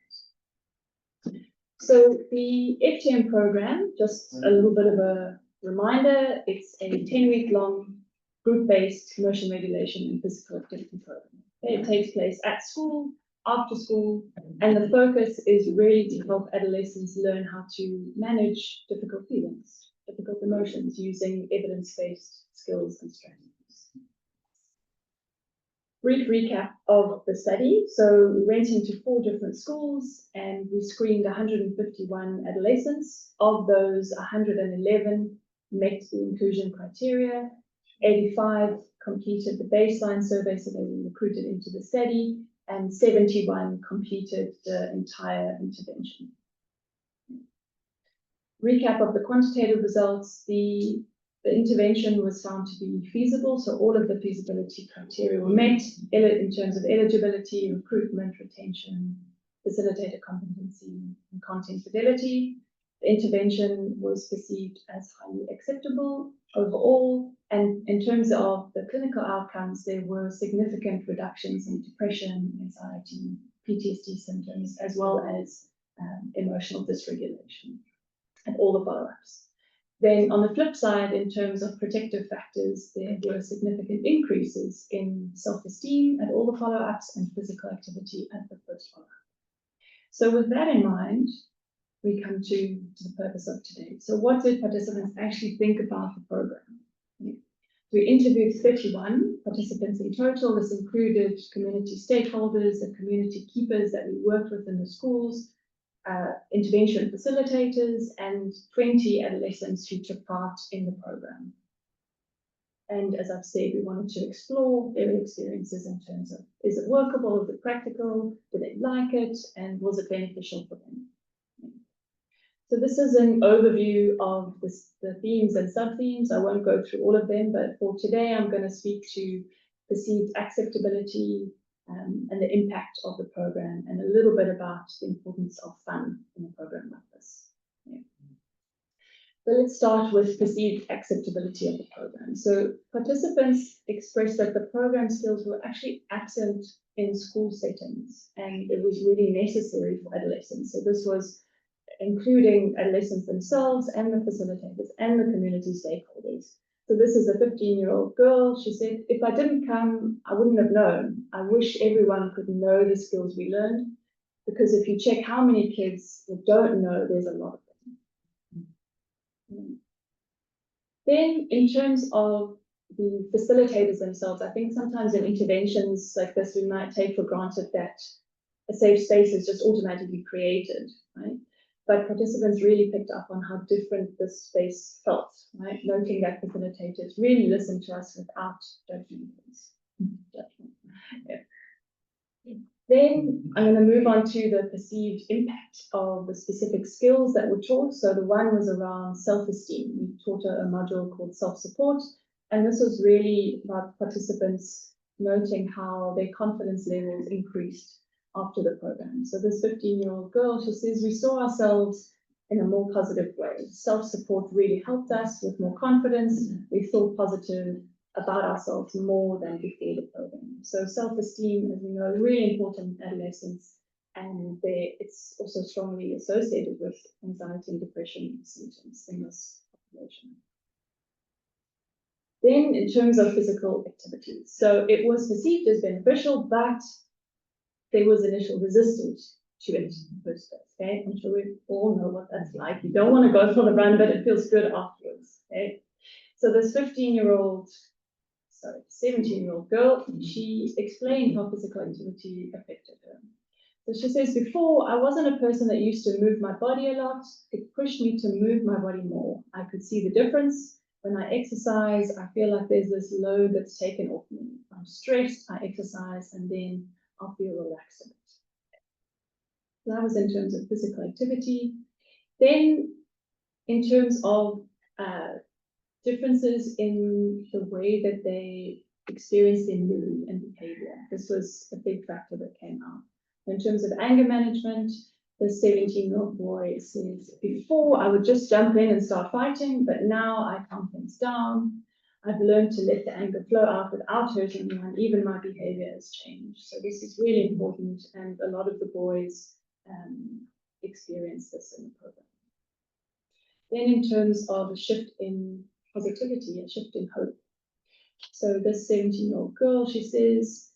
So the FTM program, just a little bit of a reminder, it's a 10-week-long group-based emotion regulation and physical activity program. It takes place at school, after school, and the focus is really to help adolescents learn how to manage difficult feelings, difficult emotions, using evidence-based skills and strategies. Brief recap of the study. So we went into 4 different schools and we screened 151 adolescents. Of those, 111 met the inclusion criteria, 85 completed the baseline survey, so they were recruited into the study, and 71 completed the entire intervention. Recap of the quantitative results. The intervention was found to be feasible, so all of the feasibility criteria were met in terms of eligibility, recruitment, retention, facilitator competency, and content fidelity. The intervention was perceived as highly acceptable overall, and in terms of the clinical outcomes, there were significant reductions in depression, anxiety, PTSD symptoms, as well as emotional dysregulation and all the follow-ups. Then on the flip side, in terms of protective factors, there were significant increases in self-esteem at all the follow-ups and physical activity at the first follow-up. So with that in mind, we come to the purpose of today. So what did participants actually think about the program? We interviewed 31 participants in total. This included community stakeholders, the community keepers that we worked with in the schools, intervention facilitators, and 20 adolescents who took part in the program. And as I've said, we wanted to explore their experiences in terms of, is it workable, is it practical, do they like it, and was it beneficial for them? So this is an overview of the themes and sub-themes. I won't go through all of them, but for today, I'm going to speak to perceived acceptability, and the impact of the program, and a little bit about the importance of fun in a program like this. Yeah. But let's start with perceived acceptability of the program. So participants expressed that the program skills were actually absent in school settings, and it was really necessary for adolescents. So this was including adolescents themselves and the facilitators and the community stakeholders. So this is a 15-year-old girl. She said, if I didn't come, I wouldn't have known. I wish everyone could know the skills we learned, because if you check how many kids don't know, there's a lot of them. Then in terms of the facilitators themselves, I think sometimes in interventions like this, we might take for granted that a safe space is just automatically created, right? But participants really picked up on how different this space felt, right? Noting that facilitators really listened to us without judgment. Yeah. Then I'm going to move on to the perceived impact of the specific skills that were taught. So the one was around self-esteem. We taught a module called self-support, and this was really about participants noting how their confidence levels increased after the program. So this 15-year-old girl, she says, we saw ourselves in a more positive way. Self-support really helped us with more confidence. We thought positive about ourselves more than before the program. So self-esteem, as we know, is really important in adolescents, and it's also strongly associated with anxiety and depression symptoms in this population. Then in terms of physical activities, so it was perceived as beneficial, but there was initial resistance to it in the first place, okay? I'm sure we all know what that's like. You don't want to go for the run, but it feels good afterwards, okay? So this 17-year-old girl, she explained how physical activity affected her. So she says, before, I wasn't a person that used to move my body a lot. It pushed me to move my body more. I could see the difference. When I exercise, I feel like there's this load that's taken off me. I'm stressed, I exercise, and then I'll feel relaxed a bit. So that was in terms of physical activity. Then in terms of differences in the way that they experience their mood and behavior. This was a big factor that came out. In terms of anger management, the 17-year-old boy says, before I would just jump in and start fighting, but now I calm things down. I've learned to let the anger flow out without hurting anyone. Even my behavior has changed. So this is really important, and a lot of the boys experience this in the program. Then in terms of a shift in positivity, a shift in hope. So this 17-year-old girl, she says,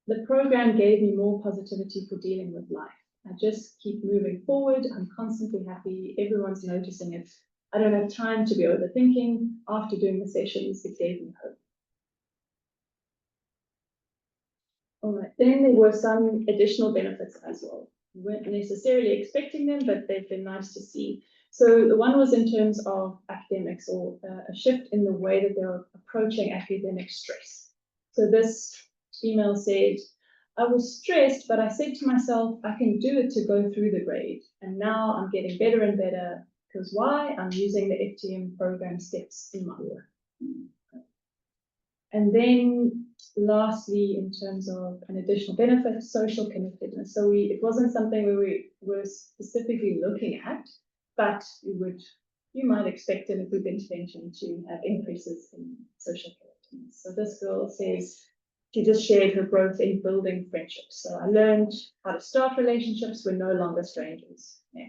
the program gave me more positivity for dealing with life. I just keep moving forward. I'm constantly happy. Everyone's noticing it. I don't have time to be overthinking. After doing the sessions, it gave me hope. All right, then there were some additional benefits as well. We weren't necessarily expecting them, but they've been nice to see. So the one was in terms of academics, or a shift in the way that they were approaching academic stress. So this female said, I was stressed, but I said to myself, I can do it to go through the grade. And now I'm getting better and better, because why? I'm using the FTM program steps in my work. And then lastly, in terms of an additional benefit, social connectedness. So it wasn't something where we were specifically looking at, but you might expect in a group intervention to have increases in social connectedness. So this girl says she just shared her growth in building friendships. So I learned how to start relationships. We're no longer strangers. Yeah.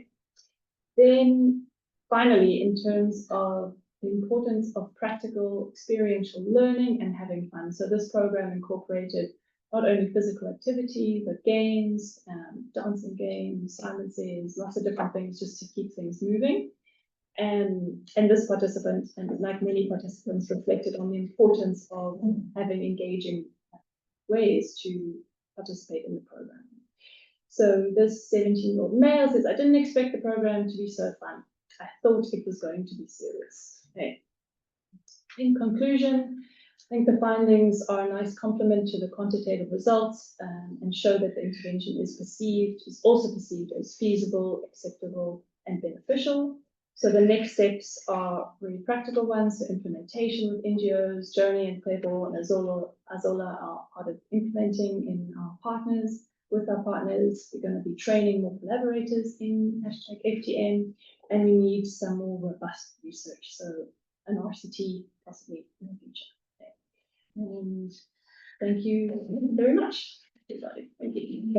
Then finally, in terms of the importance of practical experiential learning and having fun. So this program incorporated not only physical activity, but games, dancing games, silences, lots of different things just to keep things moving. And this participant, and like many participants, reflected on the importance of having engaging ways to participate in the program. So this 17-year-old male says, I didn't expect the program to be so fun. I thought it was going to be serious. Okay. In conclusion, I think the findings are a nice complement to the quantitative results, and show that the intervention is also perceived as feasible, acceptable, and beneficial. So the next steps are really practical ones, so implementation with NGOs. Joni and Clebo and Azola are part of implementing in our partners. with our partners. We're going to be training more collaborators in #FTM, and we need some more robust research. So an RCT possibly in the future. Okay. And thank you very much, everybody. Thank you.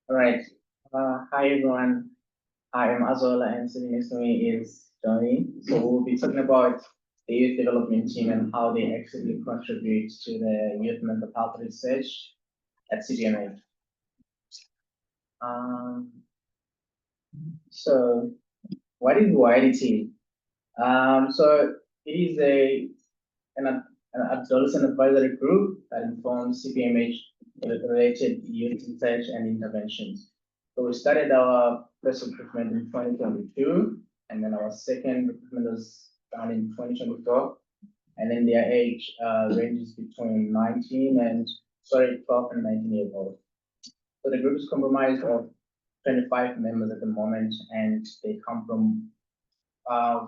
All right. Hi everyone. I am Azola and sitting next to me is Johnny. So we'll be talking about the youth development team and how they actually contribute to the youth mental health research at CPMH. So what is YDT? So it is an adolescent advisory group that informs CPMH related youth research and interventions. So we started our first recruitment in 2022, and then our second recruitment was done in 2024. And then their age ranges between 12 and 19 years old. So the group is comprised of 25 members at the moment, and they come from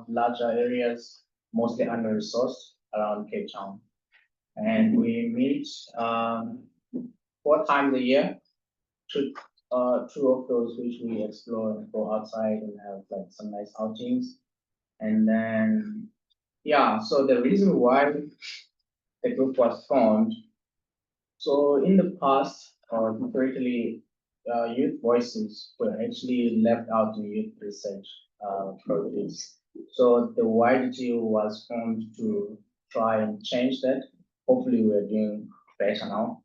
larger areas, mostly under-resourced around Cape Town. And we meet 4 times a year. Two of those which we explore and go outside and have like some nice outings. And then, yeah, so the reason why the group was formed, so in the past, historically, youth voices were actually left out in youth research projects. So the YDT was formed to try and change that. Hopefully we're doing better now.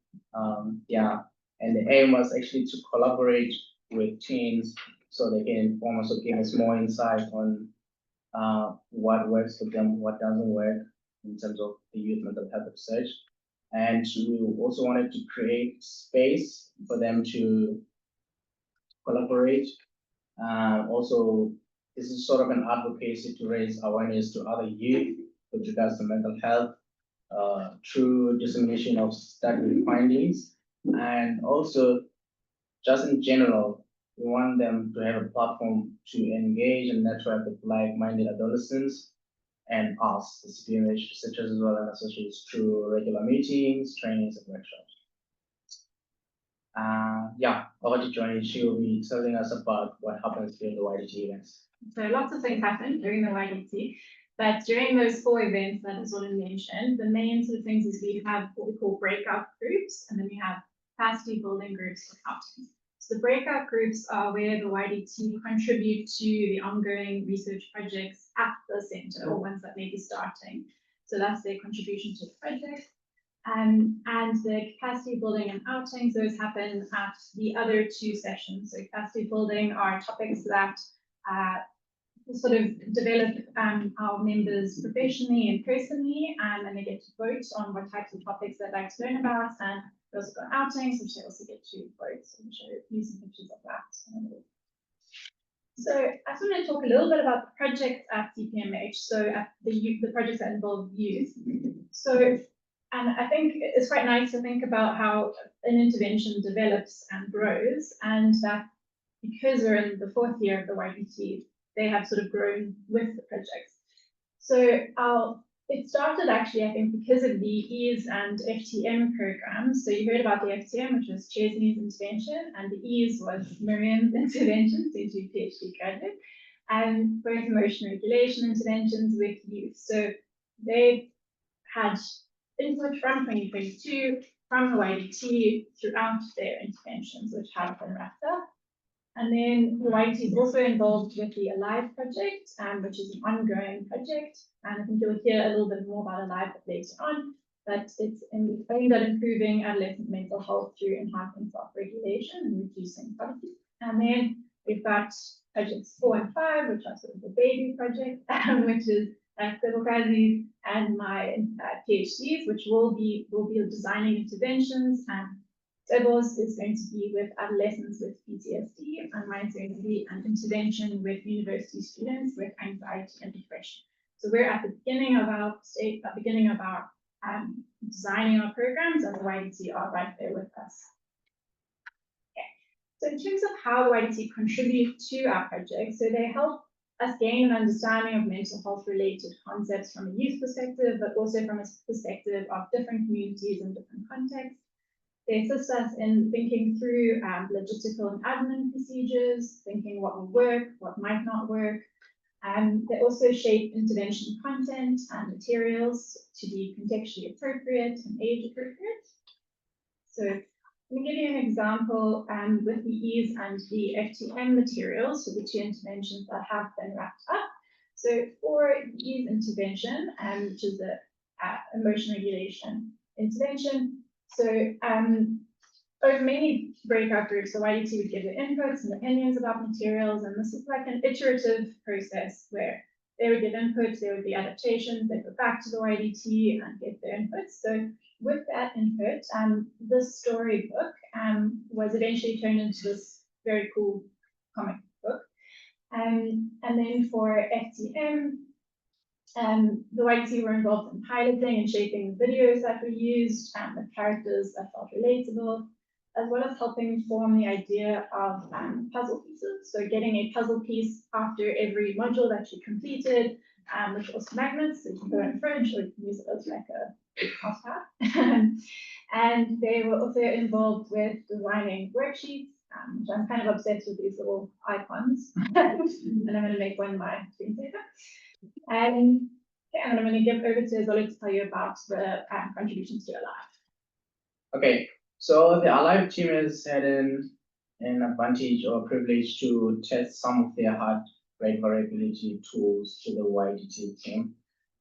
Yeah, and the aim was actually to collaborate with teens so they can inform us or give us more insight on what works for them, what doesn't work in terms of the youth mental health research. And we also wanted to create space for them to collaborate. Also, this is sort of an advocacy to raise awareness to other youth with regards to mental health through dissemination of study findings. And also, just in general, we want them to have a platform to engage and network with like-minded adolescents and us, the CPMH researchers as well and associates, through regular meetings, trainings, and workshops. Yeah, over to Johnny. She will be telling us about what happens during the YDT events. So lots of things happen during the YDT, but during those 4 events that is already mentioned, the main sort of things is we have what we call breakout groups, and then we have capacity building groups for outings. So the breakout groups are where the YDT contribute to the ongoing research projects at the centre, or ones that may be starting. So that's their contribution to the project. And the capacity building and outings, those happen at the other 2 sessions. So capacity building are topics that sort of develop our members professionally and personally, and they get to vote on what types of topics they'd like to learn about. And we also got outings, which they also get to vote. So we'll show you some pictures of that. So I just want to talk a little bit about the projects at CPMH. So at the projects that involve youth. So, and I think it's quite nice to think about how an intervention develops and grows, and that because we're in the 4th year of the YDT, they have sort of grown with the projects. So it started actually, I think, because of the EASE and FTM programs. So you heard about the FTM, which was Chesney's intervention, and the EASE was Miriam's intervention, since you PhD graduate, and both emotion regulation interventions with youth. So they had input from 2022, from the YDT throughout their interventions, which have been wrapped up. And then the YDT is also involved with the ALIVE project, which is an ongoing project. And I think you'll hear a little bit more about ALIVE later on, but it's aimed at improving adolescent mental health through enhancing self-regulation and reducing poverty. And then we've got projects 4 and 5, which are sort of the baby project, which is several graduates and my PhDs, which will be designing interventions and Doubles is going to be with adolescents with PTSD, and mine's going to be an intervention with university students with anxiety and depression. So we're at the beginning of our designing our programs, and the YDT are right there with us. Okay. So in terms of how the YDT contribute to our project, so they help us gain an understanding of mental health related concepts from a youth perspective, but also from a perspective of different communities and different contexts. They assist us in thinking through logistical and admin procedures, thinking what will work, what might not work. They also shape intervention content and materials to be contextually appropriate and age appropriate. So let me give you an example with the EASE and the FTM materials, so the two interventions that have been wrapped up. So for the EASE intervention, which is a emotion regulation intervention, so over many breakout groups, the YDT would give their inputs and opinions about materials, and this is like an iterative process where they would give inputs, there would be adaptations, they'd go back to the YDT and get their inputs. So with that input, this storybook was eventually turned into this very cool comic book. And then for FTM, the YDT were involved in piloting and shaping the videos that were used, the characters that felt relatable, as well as helping form the idea of puzzle pieces. So getting a puzzle piece after every module that you completed, which was magnets, so you can go in the fridge or you can use it as like a house pad. And they were also involved with designing worksheets, which I'm kind of obsessed with these little icons. And I'm going to make one my screensaver. And I'm going to give over to Zolo to tell you about the contributions to Alive. Okay, so the Alive team has had an advantage or privilege to test some of their heart rate variability tools to the YDT team.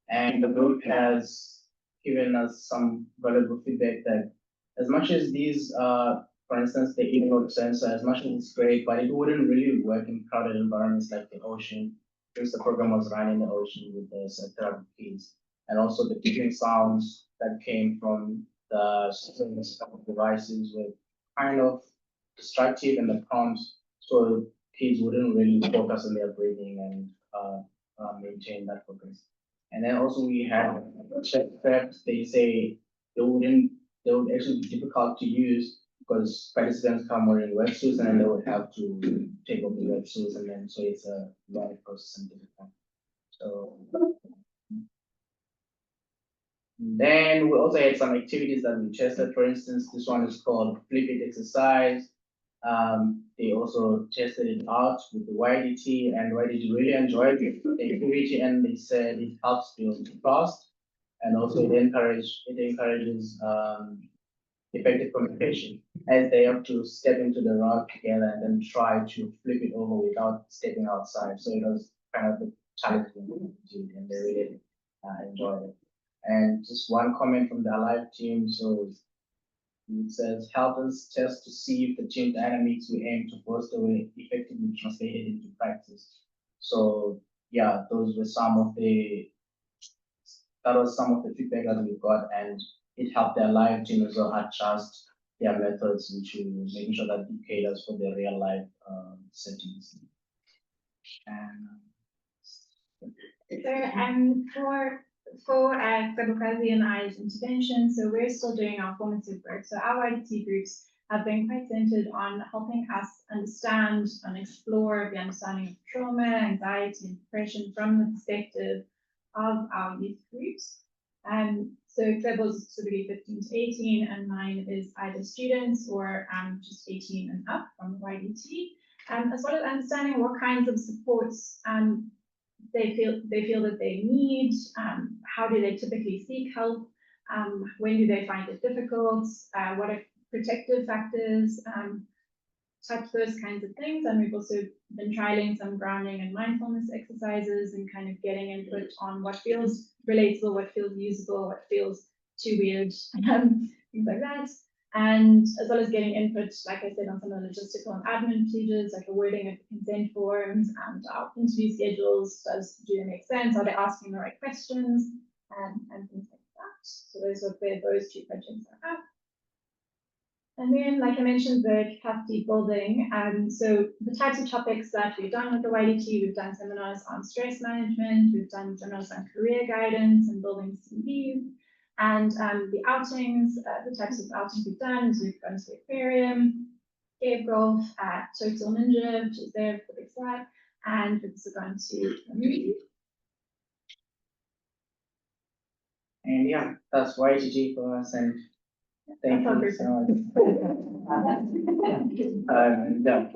And the group has given us some valuable feedback that as much as these, for instance, the inward sensor, as much as it's great, but it wouldn't really work in crowded environments like the ocean, because the program was run in the ocean with the therapy kids, and also the beeping sounds that came from the devices were kind of destructive in the prompts, so kids wouldn't really focus on their breathing and maintain that focus. And then also we had check preps. They say they would actually be difficult to use because participants come wearing wetsuits and then they would have to take off the wetsuits, and then so it's a long process and difficult. So then we also had some activities that we tested. For instance, this one is called Flip It exercise. They also tested it out with the YDT, and YDT really enjoyed the activity, and they said it helps build trust, and also it encourages effective communication, as they have to step into the rug together and then try to flip it over without stepping outside. So it was kind of a challenging activity, and they really enjoyed it. And just one comment from the Alive team. So it says, help us test to see if the team dynamics we aim to foster were effectively translated into practice. So yeah, those were some of the feedback that we got, and it helped their live team as well adjust their methods into making sure that it caters for their real life settings. And for Kabukazi and I's intervention, so we're still doing our formative work. So our YDT groups have been quite centered on helping us understand and explore the understanding of trauma, anxiety, and depression from the perspective of our youth groups. So Trevor's specifically 15 to 18, and mine is either students or just 18 and up from the YDT, as well as understanding what kinds of supports they feel that they need, how do they typically seek help, when do they find it difficult, what are protective factors, those kinds of things. And we've also been trialing some grounding and mindfulness exercises and kind of getting input on what feels relatable, what feels usable, what feels too weird, things like that. And as well as getting input, like I said, on some of the logistical and admin procedures, like the wording of the consent forms and our interview schedules. Do they make sense? Are they asking the right questions? And things like that. So those are where those two projects are at. And then, like I mentioned, the capacity building. So the types of topics that we've done with the YDT, we've done seminars on stress management, we've done seminars on career guidance and building CVs. And the outings, the types of outings we've done is we've gone to the aquarium, cave golf at Total Ninja, which is there for the big slide, and we've also gone to the movie. And yeah, that's YGG for us, and thank That's you so much. Yeah.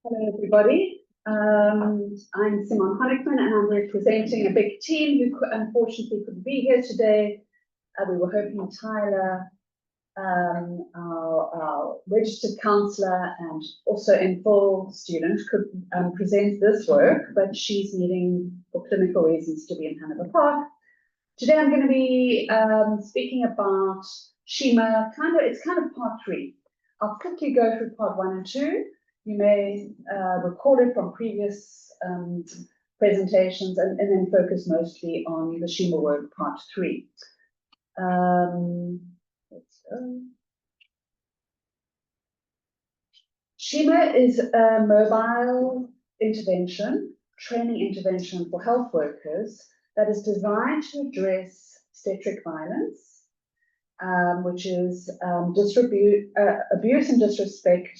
Hello, everybody. I'm Simon Honickman, and I'm representing a big team who unfortunately couldn't be here today. We were hoping Tyler, our registered counsellor and also full student, could present this work, but she's needing, for clinical reasons, to be in Hanover Park. Today I'm going to be speaking about SHiMA. It's kind of part 3. I'll quickly go through part 1 and 2. You may recall it from previous presentations and then focus mostly on the SHiMA work, part 3. Let's go. SHiMA is a mobile intervention, training intervention for health workers that is designed to address obstetric violence, which is abuse and disrespect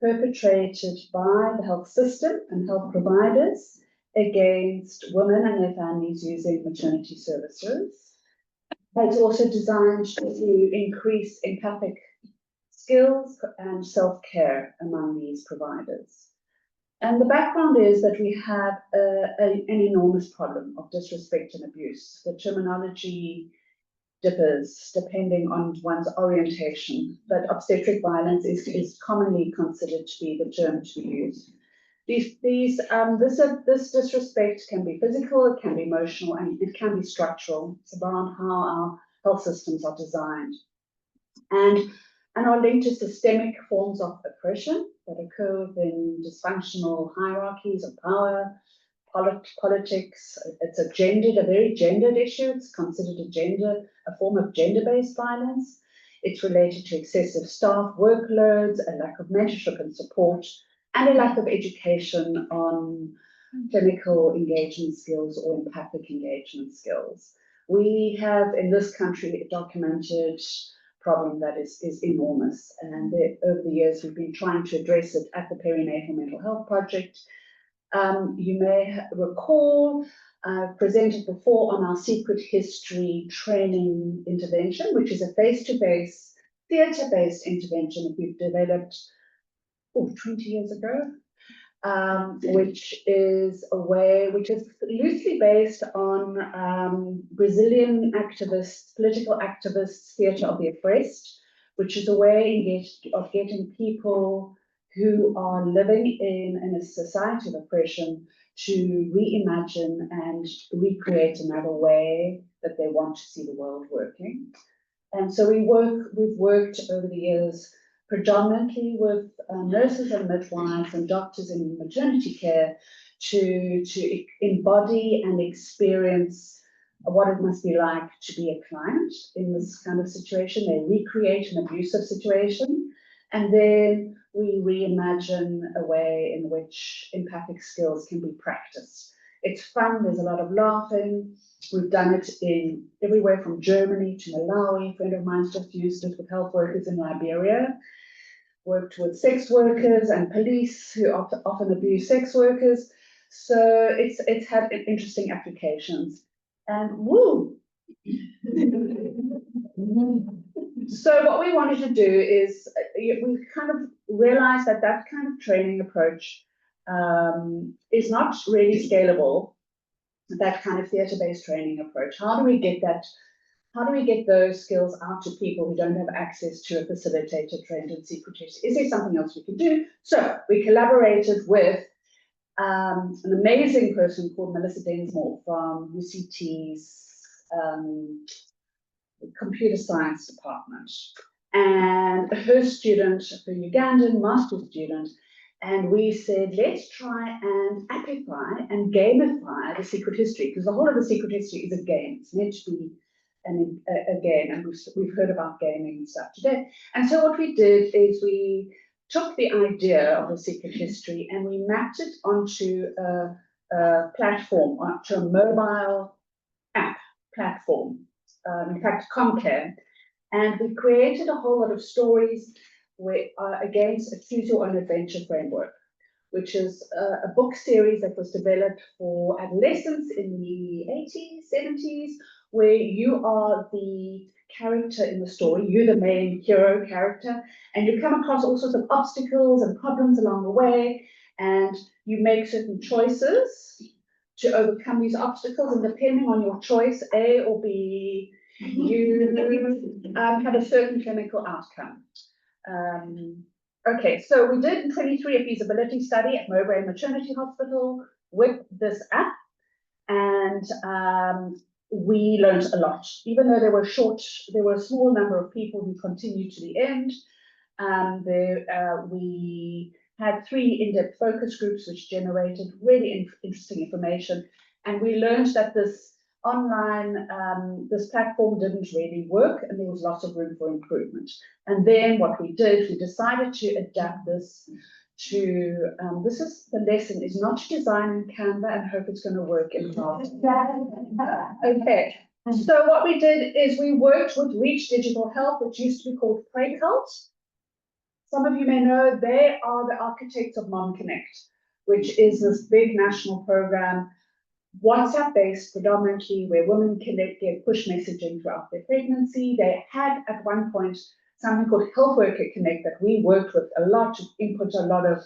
perpetrated by the health system and health providers against women and their families using maternity services. It's also designed to increase empathic skills and self-care among these providers. And the background is that we have an enormous problem of disrespect and abuse. The terminology differs depending on one's orientation, but obstetric violence is commonly considered to be the term to be used. This disrespect can be physical, it can be emotional, and it can be structural. It's around how our health systems are designed, and are linked to systemic forms of oppression that occur within dysfunctional hierarchies of power, politics. It's a very gendered issue. It's considered a form of gender-based violence. It's related to excessive staff workloads, a lack of mentorship and support, and a lack of education on clinical engagement skills or empathic engagement skills. We have in this country a documented problem that is enormous, and over the years we've been trying to address it at the Perinatal Mental Health Project. You may recall presented before on our secret history training intervention, which is a face-to-face, theatre-based intervention that we've developed 20 years ago, which is loosely based on Brazilian activists, political activists, theatre of the oppressed, which is a way of getting people who are living in a society of oppression to reimagine and recreate another way that they want to see the world working. And so we've worked over the years predominantly with nurses and midwives and doctors in maternity care to embody and experience what it must be like to be a client in this kind of situation. They recreate an abusive situation, and then we reimagine a way in which empathic skills can be practiced. It's fun, there's a lot of laughing. We've done it in everywhere from Germany to Malawi. A friend of mine's just used it with health workers in Liberia. Worked with sex workers and police who often abuse sex workers. So it's had interesting applications. And woo! So what we wanted to do is we kind of realized that kind of training approach is not really scalable, that kind of theatre-based training approach. How do we get those skills out to people who don't have access to a facilitator trained in secret history? Is there something else we could do? So we collaborated with an amazing person called Melissa Densmore from UCT's computer science department. And her student, the Ugandan master's student, and we said, let's try and amplify and gamify the secret history, because the whole of the secret history is a game. It's meant to be a game, and we've heard about gaming and stuff today. And so what we did is we took the idea of the secret history and we mapped it onto a platform, onto a mobile app platform, in fact, Comcare. And we created a whole lot of stories against a Choose Your Own Adventure framework, which is a book series that was developed for adolescents in the 80s, 70s, where you are the character in the story, you're the main hero character, and you come across all sorts of obstacles and problems along the way, and you make certain choices to overcome these obstacles, and depending on your choice, A or B, you have a certain clinical outcome. Okay, so we did in 23 a feasibility study at Mowbray Maternity Hospital with this app, and we learned a lot. Even though there were a small number of people who continued to the end. We had 3 in-depth focus groups which generated really interesting information, and we learned that this online, this platform didn't really work, and there was lots of room for improvement. And then what we did, we decided to adapt this to, this is the lesson, is not to design in Canva and hope it's going to work in class. Okay, so what we did is we worked with Reach Digital Health, which used to be called PrayCult. Some of you may know they are the architects of Mom Connect, which is this big national program, WhatsApp-based predominantly, where women can get push messaging throughout their pregnancy. They had at one point something called Health Worker Connect that we worked with a lot to input a lot of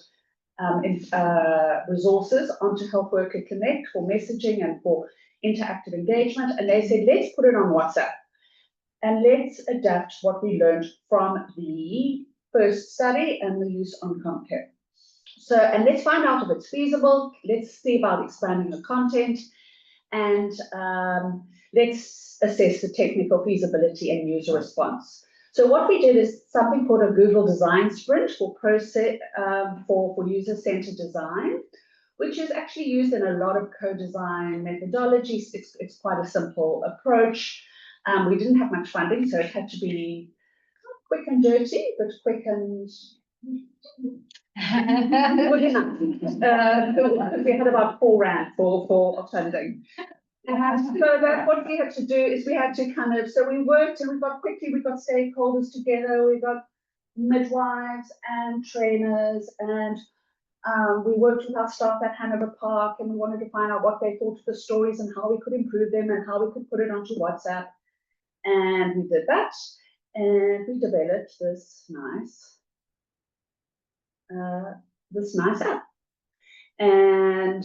resources onto Health Worker Connect for messaging and for interactive engagement. And they said, let's put it on WhatsApp and let's adapt what we learned from the first study and the use on Comcare. So, and let's find out if it's feasible. Let's see about expanding the content, and let's assess the technical feasibility and user response. So what we did is something called a Google Design Sprint for user-centered design, which is actually used in a lot of co-design methodologies. It's quite a simple approach. We didn't have much funding, so it had to be quick and dirty, but quick and good enough. We had about 4 rand for funding. So that what we had to do is we had to kind of, so we worked and we got stakeholders together, we got midwives and trainers, and we worked with our staff at Hanover Park, and we wanted to find out what they thought of the stories and how we could improve them and how we could put it onto WhatsApp. And we did that, and we developed this nice app. And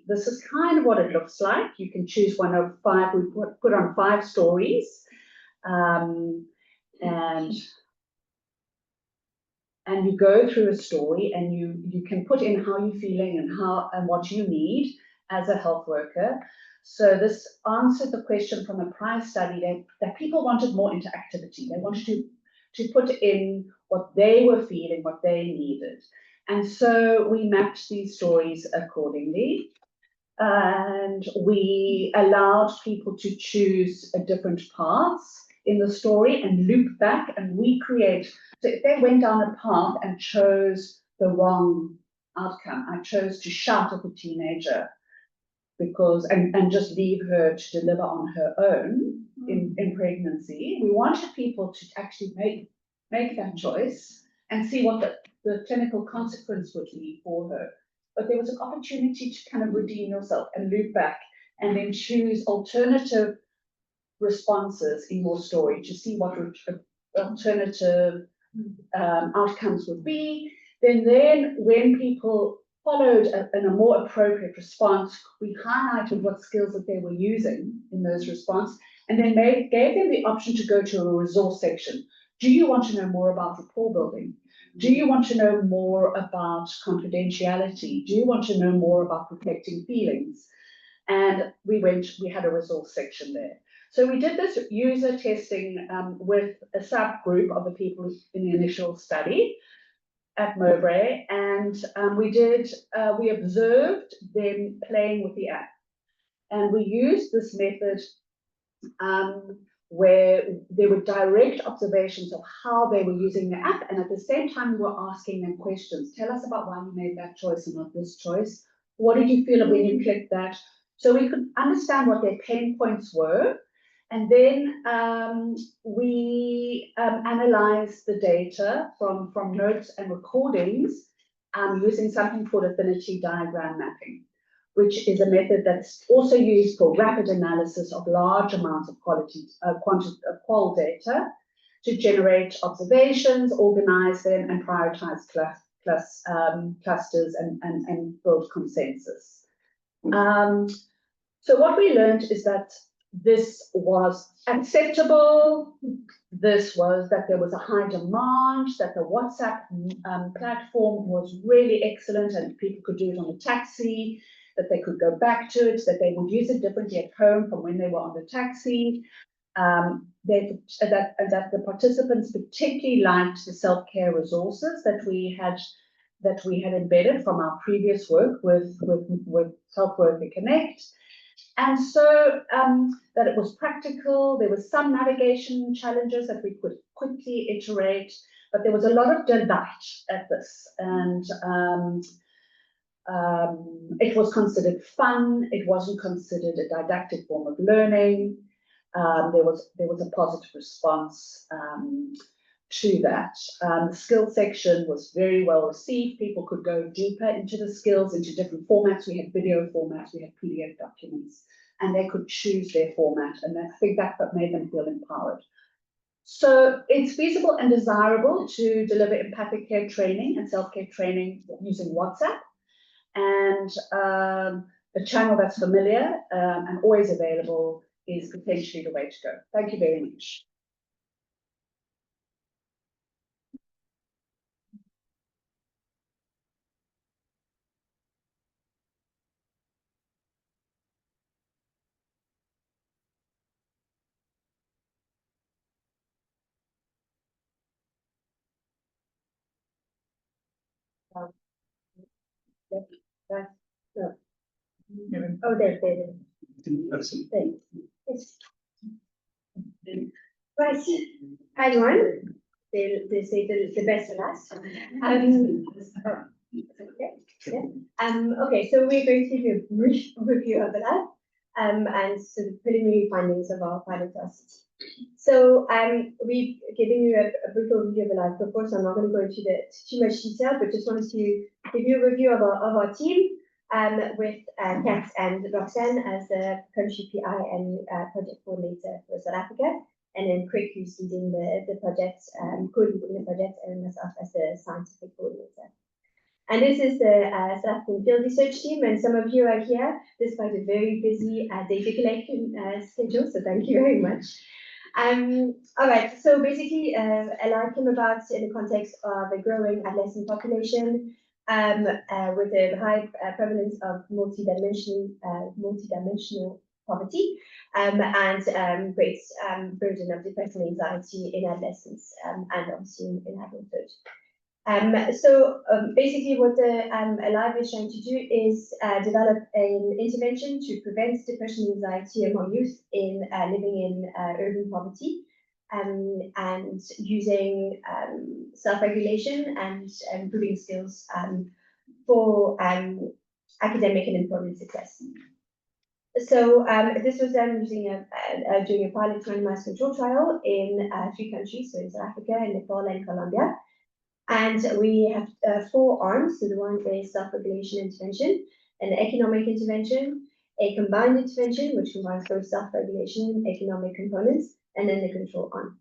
this is kind of what it looks like. You can choose one of 5. We put on 5 stories, and you go through a story, and you can put in how you're feeling and what you need as a health worker. So this answered the question from a prior study that people wanted more interactivity. They wanted to put in what they were feeling, what they needed. And so we mapped these stories accordingly, and we allowed people to choose different paths in the story and loop back and recreate. So if they went down a path and chose the wrong outcome, I chose to shout at the teenager and just leave her to deliver on her own in pregnancy. We wanted people to actually make that choice and see what the clinical consequence would be for her. But there was an opportunity to kind of redeem yourself and loop back and then choose alternative responses in your story to see what alternative outcomes would be. Then when people followed in a more appropriate response, we highlighted what skills that they were using in those responses, and then gave them the option to go to a resource section. Do you want to know more about rapport building? Do you want to know more about confidentiality? Do you want to know more about protecting feelings? And we had a resource section there. So we did this user testing with a subgroup of the people in the initial study at Mowbray, and we observed them playing with the app. And we used this method where there were direct observations of how they were using the app, and at the same time we were asking them questions. Tell us about why you made that choice and not this choice. What did you feel when you clicked that? So we could understand what their pain points were, and then we analyzed the data from notes and recordings using something called affinity diagram mapping, which is a method that's also used for rapid analysis of large amounts of qual data to generate observations, organize them, and prioritize clusters and build consensus. So what we learned is that this was acceptable. This was that there was a high demand, that the WhatsApp platform was really excellent and people could do it on a taxi, that they could go back to it, that they would use it differently at home from when they were on the taxi, that the participants particularly liked the self-care resources that we had embedded from our previous work with Health Worker Connect. And so that it was practical. There were some navigation challenges that we could quickly iterate, but there was a lot of delight at this. And it was considered fun. It wasn't considered a didactic form of learning. There was a positive response to that. The skills section was very well received. People could go deeper into the skills, into different formats. We had video formats, we had PDF documents, and they could choose their format. And I think that's what made them feel empowered. So it's feasible and desirable to deliver empathic care training and self-care training using WhatsApp. And a channel that's familiar and always available is potentially the way to go. Thank you very much. Oh, there. Thanks. Yes. Right. Hi, everyone. They say the best for last. Okay. Yeah. Okay, so we're going to give you a brief overview of the lab and so the preliminary findings of our pilot test. So we've given you a brief overview of the lab. Of course, I'm not going to go into too much detail, but just wanted to give you a review of our team with Kat and Roxanne as the country PI and project coordinator for South Africa, and then Craig, who's leading the project, coordinating the project, and myself as the scientific coordinator. And this is the South African field research team, and some of you are here despite a very busy data collection schedule, so thank you very much. All right, so basically, LI came about in the context of a growing adolescent population with a high prevalence of multidimensional poverty and great burden of depression and anxiety in adolescents and obviously in adulthood. Basically what the Alive is trying to do is develop an intervention to prevent depression and anxiety among youth in living in urban poverty and using self-regulation and improving skills for academic and employment success. So this was done using doing a pilot randomized control trial in 3 countries, so in South Africa, Nepal, and Colombia. And we have 4 arms. So the one is self-regulation intervention, an economic intervention, a combined intervention, which combines both self-regulation and economic components, and then the control arm.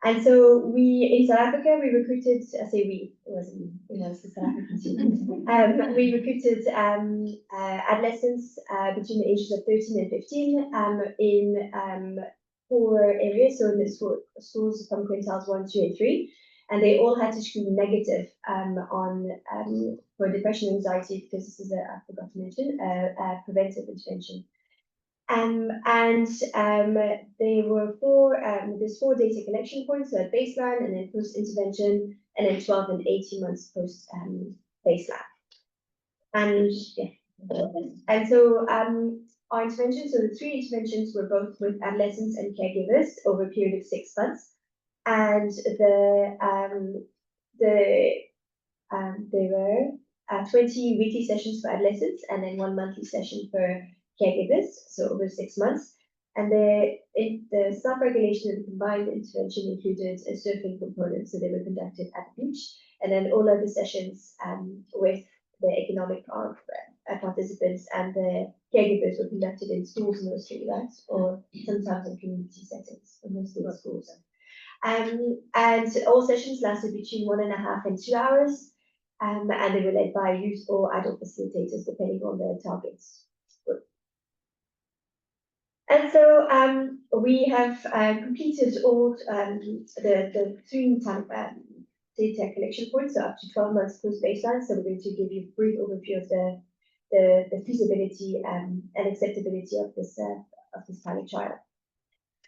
And so in South Africa, we recruited, I say we, it wasn't me, it was the South African team. We recruited adolescents between the ages of 13 and 15 in 4 areas, so in the schools from quintiles 1, 2, and 3. and they all had to screen negative for depression and anxiety, because this is I forgot to mention preventive intervention. There were there's 4 data collection points, so at baseline, and then post intervention, and then 12 and 18 months post baseline. And yeah, and so our interventions, so the 3 interventions were both with adolescents and caregivers over a period of 6 months, and there were 20 weekly sessions for adolescents and then 1 monthly session for caregivers, so over 6 months. And the self-regulation of the combined intervention included a surfing component, so they were conducted at the beach, and then all other sessions with the economic participants and the caregivers were conducted in schools mostly, right? Or sometimes in community settings, but mostly in schools. And all sessions lasted between 1.5 and 2 hours, and they were led by youth or adult facilitators, depending on their targets. And so we have completed all the 3 data collection points, so up to 12 months post baseline. So we're going to give you a brief overview of the feasibility and acceptability of this pilot trial.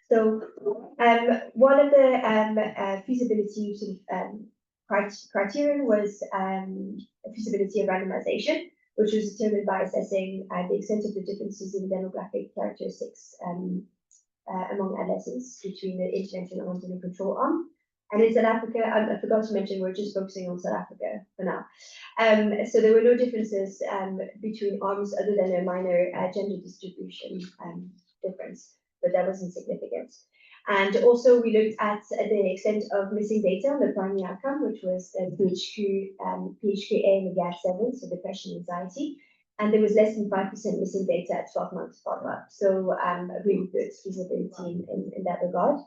So one of the feasibility sort of criterion was feasibility of randomization, which was determined by assessing the extent of the differences in demographic characteristics among adolescents between the intervention arms and the control arm. And in South Africa, I forgot to mention, we're just focusing on South Africa for now. So there were no differences between arms other than a minor gender distribution difference, but that wasn't significant. And also we looked at the extent of missing data on the primary outcome, which was the PHQ-A and the GAD-7, so depression and anxiety. And there was less than 5% missing data at 12 months follow-up. So really good feasibility in that regard.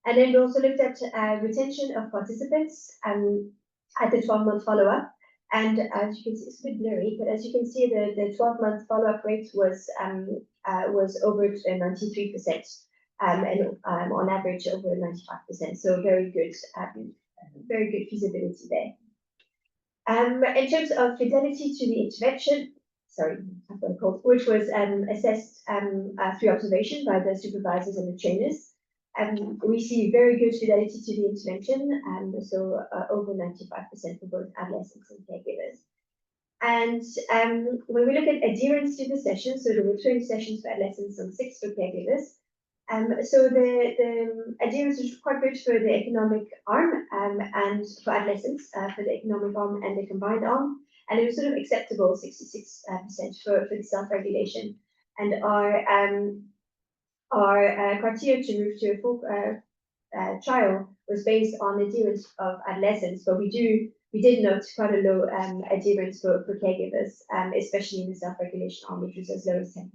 And then we also looked at retention of participants at the 12-month follow-up. And as you can see, it's a bit blurry, but as you can see, the 12-month follow-up rate was over 93%, and on average over 95%. So very good feasibility there. In terms of fidelity to the intervention, I've got a cold, which was assessed through observation by the supervisors and the trainers. We see very good fidelity to the intervention, so over 95% for both adolescents and caregivers. And when we look at adherence to the session, so there were 20 sessions for adolescents and 6 for caregivers. So the adherence was quite good for the economic arm and for adolescents, for the economic arm and the combined arm. And it was sort of acceptable, 66% for the self-regulation. And our criteria to move to a full trial was based on adherence of adolescents, but we did note quite a low adherence for caregivers, especially in the self-regulation arm, which was as low as 10%.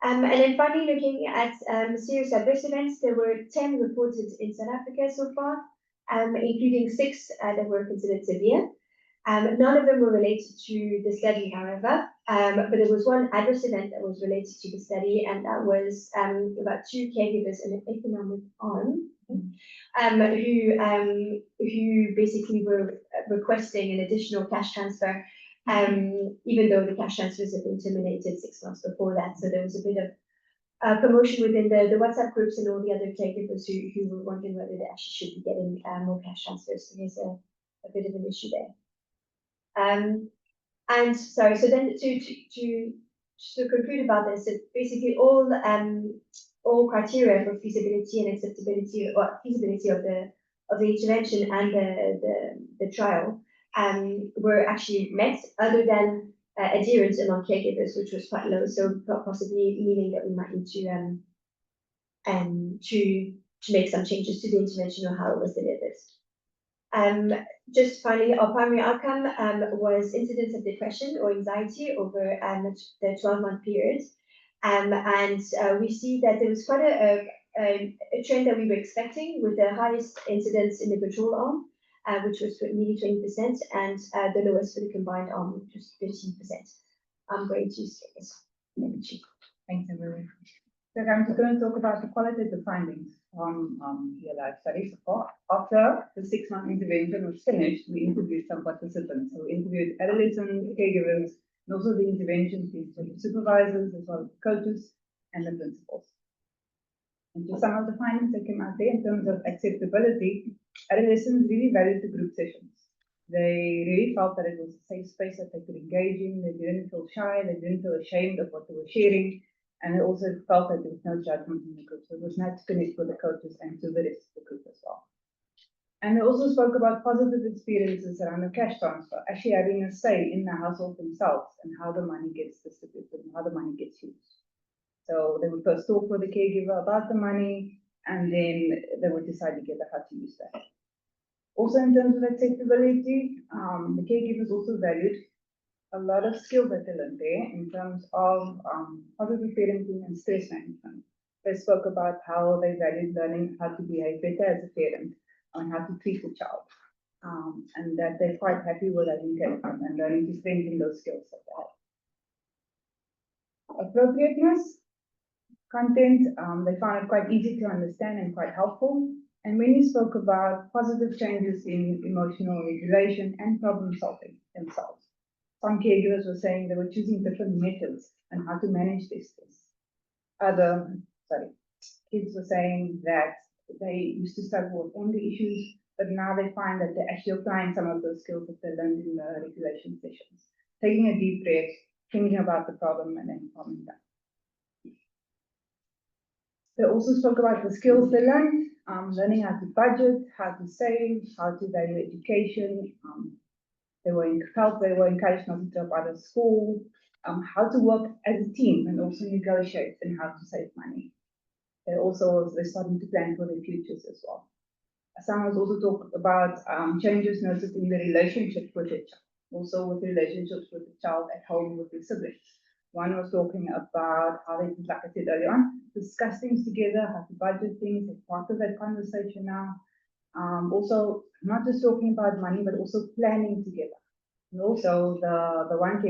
And then finally, looking at serious adverse events, there were 10 reported in South Africa so far, including 6 that were considered severe. None of them were related to the study, however, but there was one adverse event that was related to the study, and that was about 2 caregivers in an economic arm who basically were requesting an additional cash transfer, even though the cash transfers had been terminated 6 months before that. So there was a bit of commotion within the WhatsApp groups and all the other caregivers who were wondering whether they actually should be getting more cash transfers. So there's a bit of an issue there. And sorry, so then to conclude about this, so basically all criteria for feasibility and acceptability, or feasibility of the intervention and the trial were actually met, other than adherence among caregivers, which was quite low. So possibly meaning that we might need to make some changes to the intervention or how it was delivered. Just finally, our primary outcome was incidence of depression or anxiety over the 12-month period. And we see that there was quite a trend that we were expecting, with the highest incidence in the control arm, which was nearly 20%, and the lowest for the combined arm, which was 15%. I'm going to skip this. Thanks, Emily. So I'm just going to talk about the qualitative findings from the life study so far. After the 6-month intervention was finished, we interviewed some participants. So we interviewed adolescents, caregivers, and also the intervention teams, so the supervisors, as well as the coaches and the principals. And just some of the findings that came out there in terms of acceptability, adolescents really valued the group sessions. They really felt that it was a safe space that they could engage in. They didn't feel shy. They didn't feel ashamed of what they were sharing. And they also felt that there was no judgment in the group. So it was nice to connect with the coaches and to the rest of the group as well. And they also spoke about positive experiences around the cash transfer, actually having a say in the household themselves and how the money gets distributed and how the money gets used. So they would first talk with the caregiver about the money, and then they would decide together how to use that. Also, in terms of acceptability, the caregivers also valued a lot of skills that they learned there in terms of positive parenting and stress management. They spoke about how they valued learning how to behave better as a parent and how to treat the child, and that they're quite happy with that engagement and learning to strengthen those skills that they have. Appropriateness. Content, they found it quite easy to understand and quite helpful. And when you spoke about positive changes in emotional regulation and problem solving themselves, some caregivers were saying they were choosing different methods and how to manage their stress. Kids were saying that they used to struggle with anger issues, but now they find that they're actually applying some of those skills that they learned in the regulation sessions. Taking a deep breath, thinking about the problem, and then calming down. They also spoke about the skills they learned, learning how to budget, how to save, how to value education. They were encouraged not to drop out of school, how to work as a team and also negotiate, and how to save money. They're starting to plan for their futures as well. Some was also talked about changes noticed in the relationship with their child, also with relationships with the child at home with their siblings. One was talking about how they, like I said earlier on, discuss things together, how to budget things, as part of that conversation now. Also, not just talking about money, but also planning together. And also, the one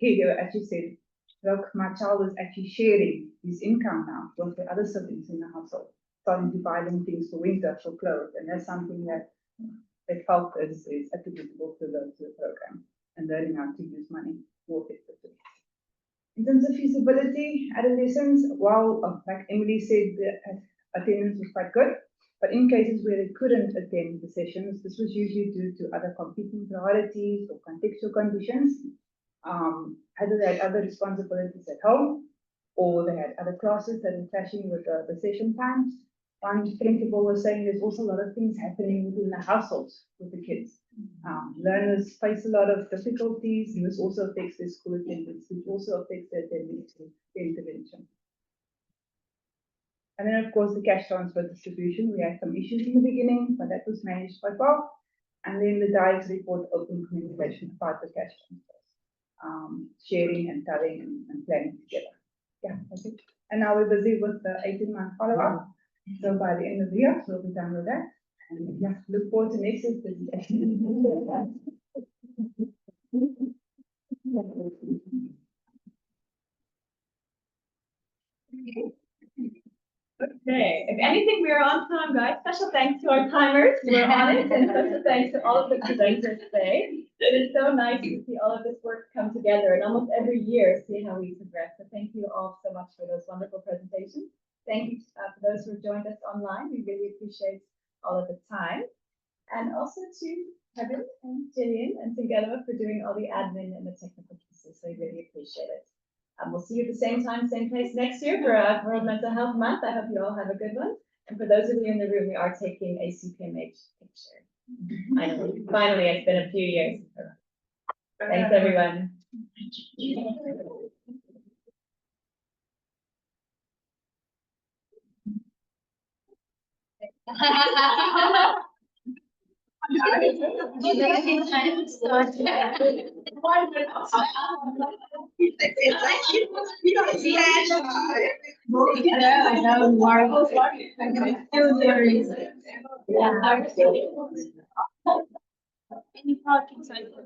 caregiver actually said, look, my child is actually sharing his income now with the other siblings in the household, starting to buy them things for winter, for clothes. And that's something that they felt is attributable to the program and learning how to use money more effectively. In terms of feasibility, adolescents, while, like Emily said, the attendance was quite good, but in cases where they couldn't attend the sessions, this was usually due to other competing priorities or contextual conditions. Either they had other responsibilities at home, or they had other classes that were clashing with the session times. One principal was saying there's also a lot of things happening within the households with the kids. Learners face a lot of difficulties, and this also affects their school attendance, which also affects their attendance to the intervention. And then, of course, the cash transfer distribution. We had some issues in the beginning, but that was managed quite well. And then the DIEX report open communication about the cash transfers, sharing and telling and planning together. Yeah, that's it. And now we're busy with the 18-month follow-up. So by the end of the year, we'll be done with that. And yeah, look forward to next year's presentation. Okay, if anything, we are on time, guys. Special thanks to our timers who are on it, and special thanks to all of the presenters today. It is so nice to see all of this work come together, and almost every year see how we progress. So thank you all so much for those wonderful presentations. Thank you for those who have joined us online. We really appreciate all of the time. And also to Kevin and Gillian and Together for doing all the admin and the technical pieces. So we really appreciate it. We'll see you at the same time, same place next year for World Mental Health Month. I hope you all have a good one. And for those of you in the room, we are taking a CPMH picture. Finally, it's been a few years. Thanks, everyone. Any parking sign for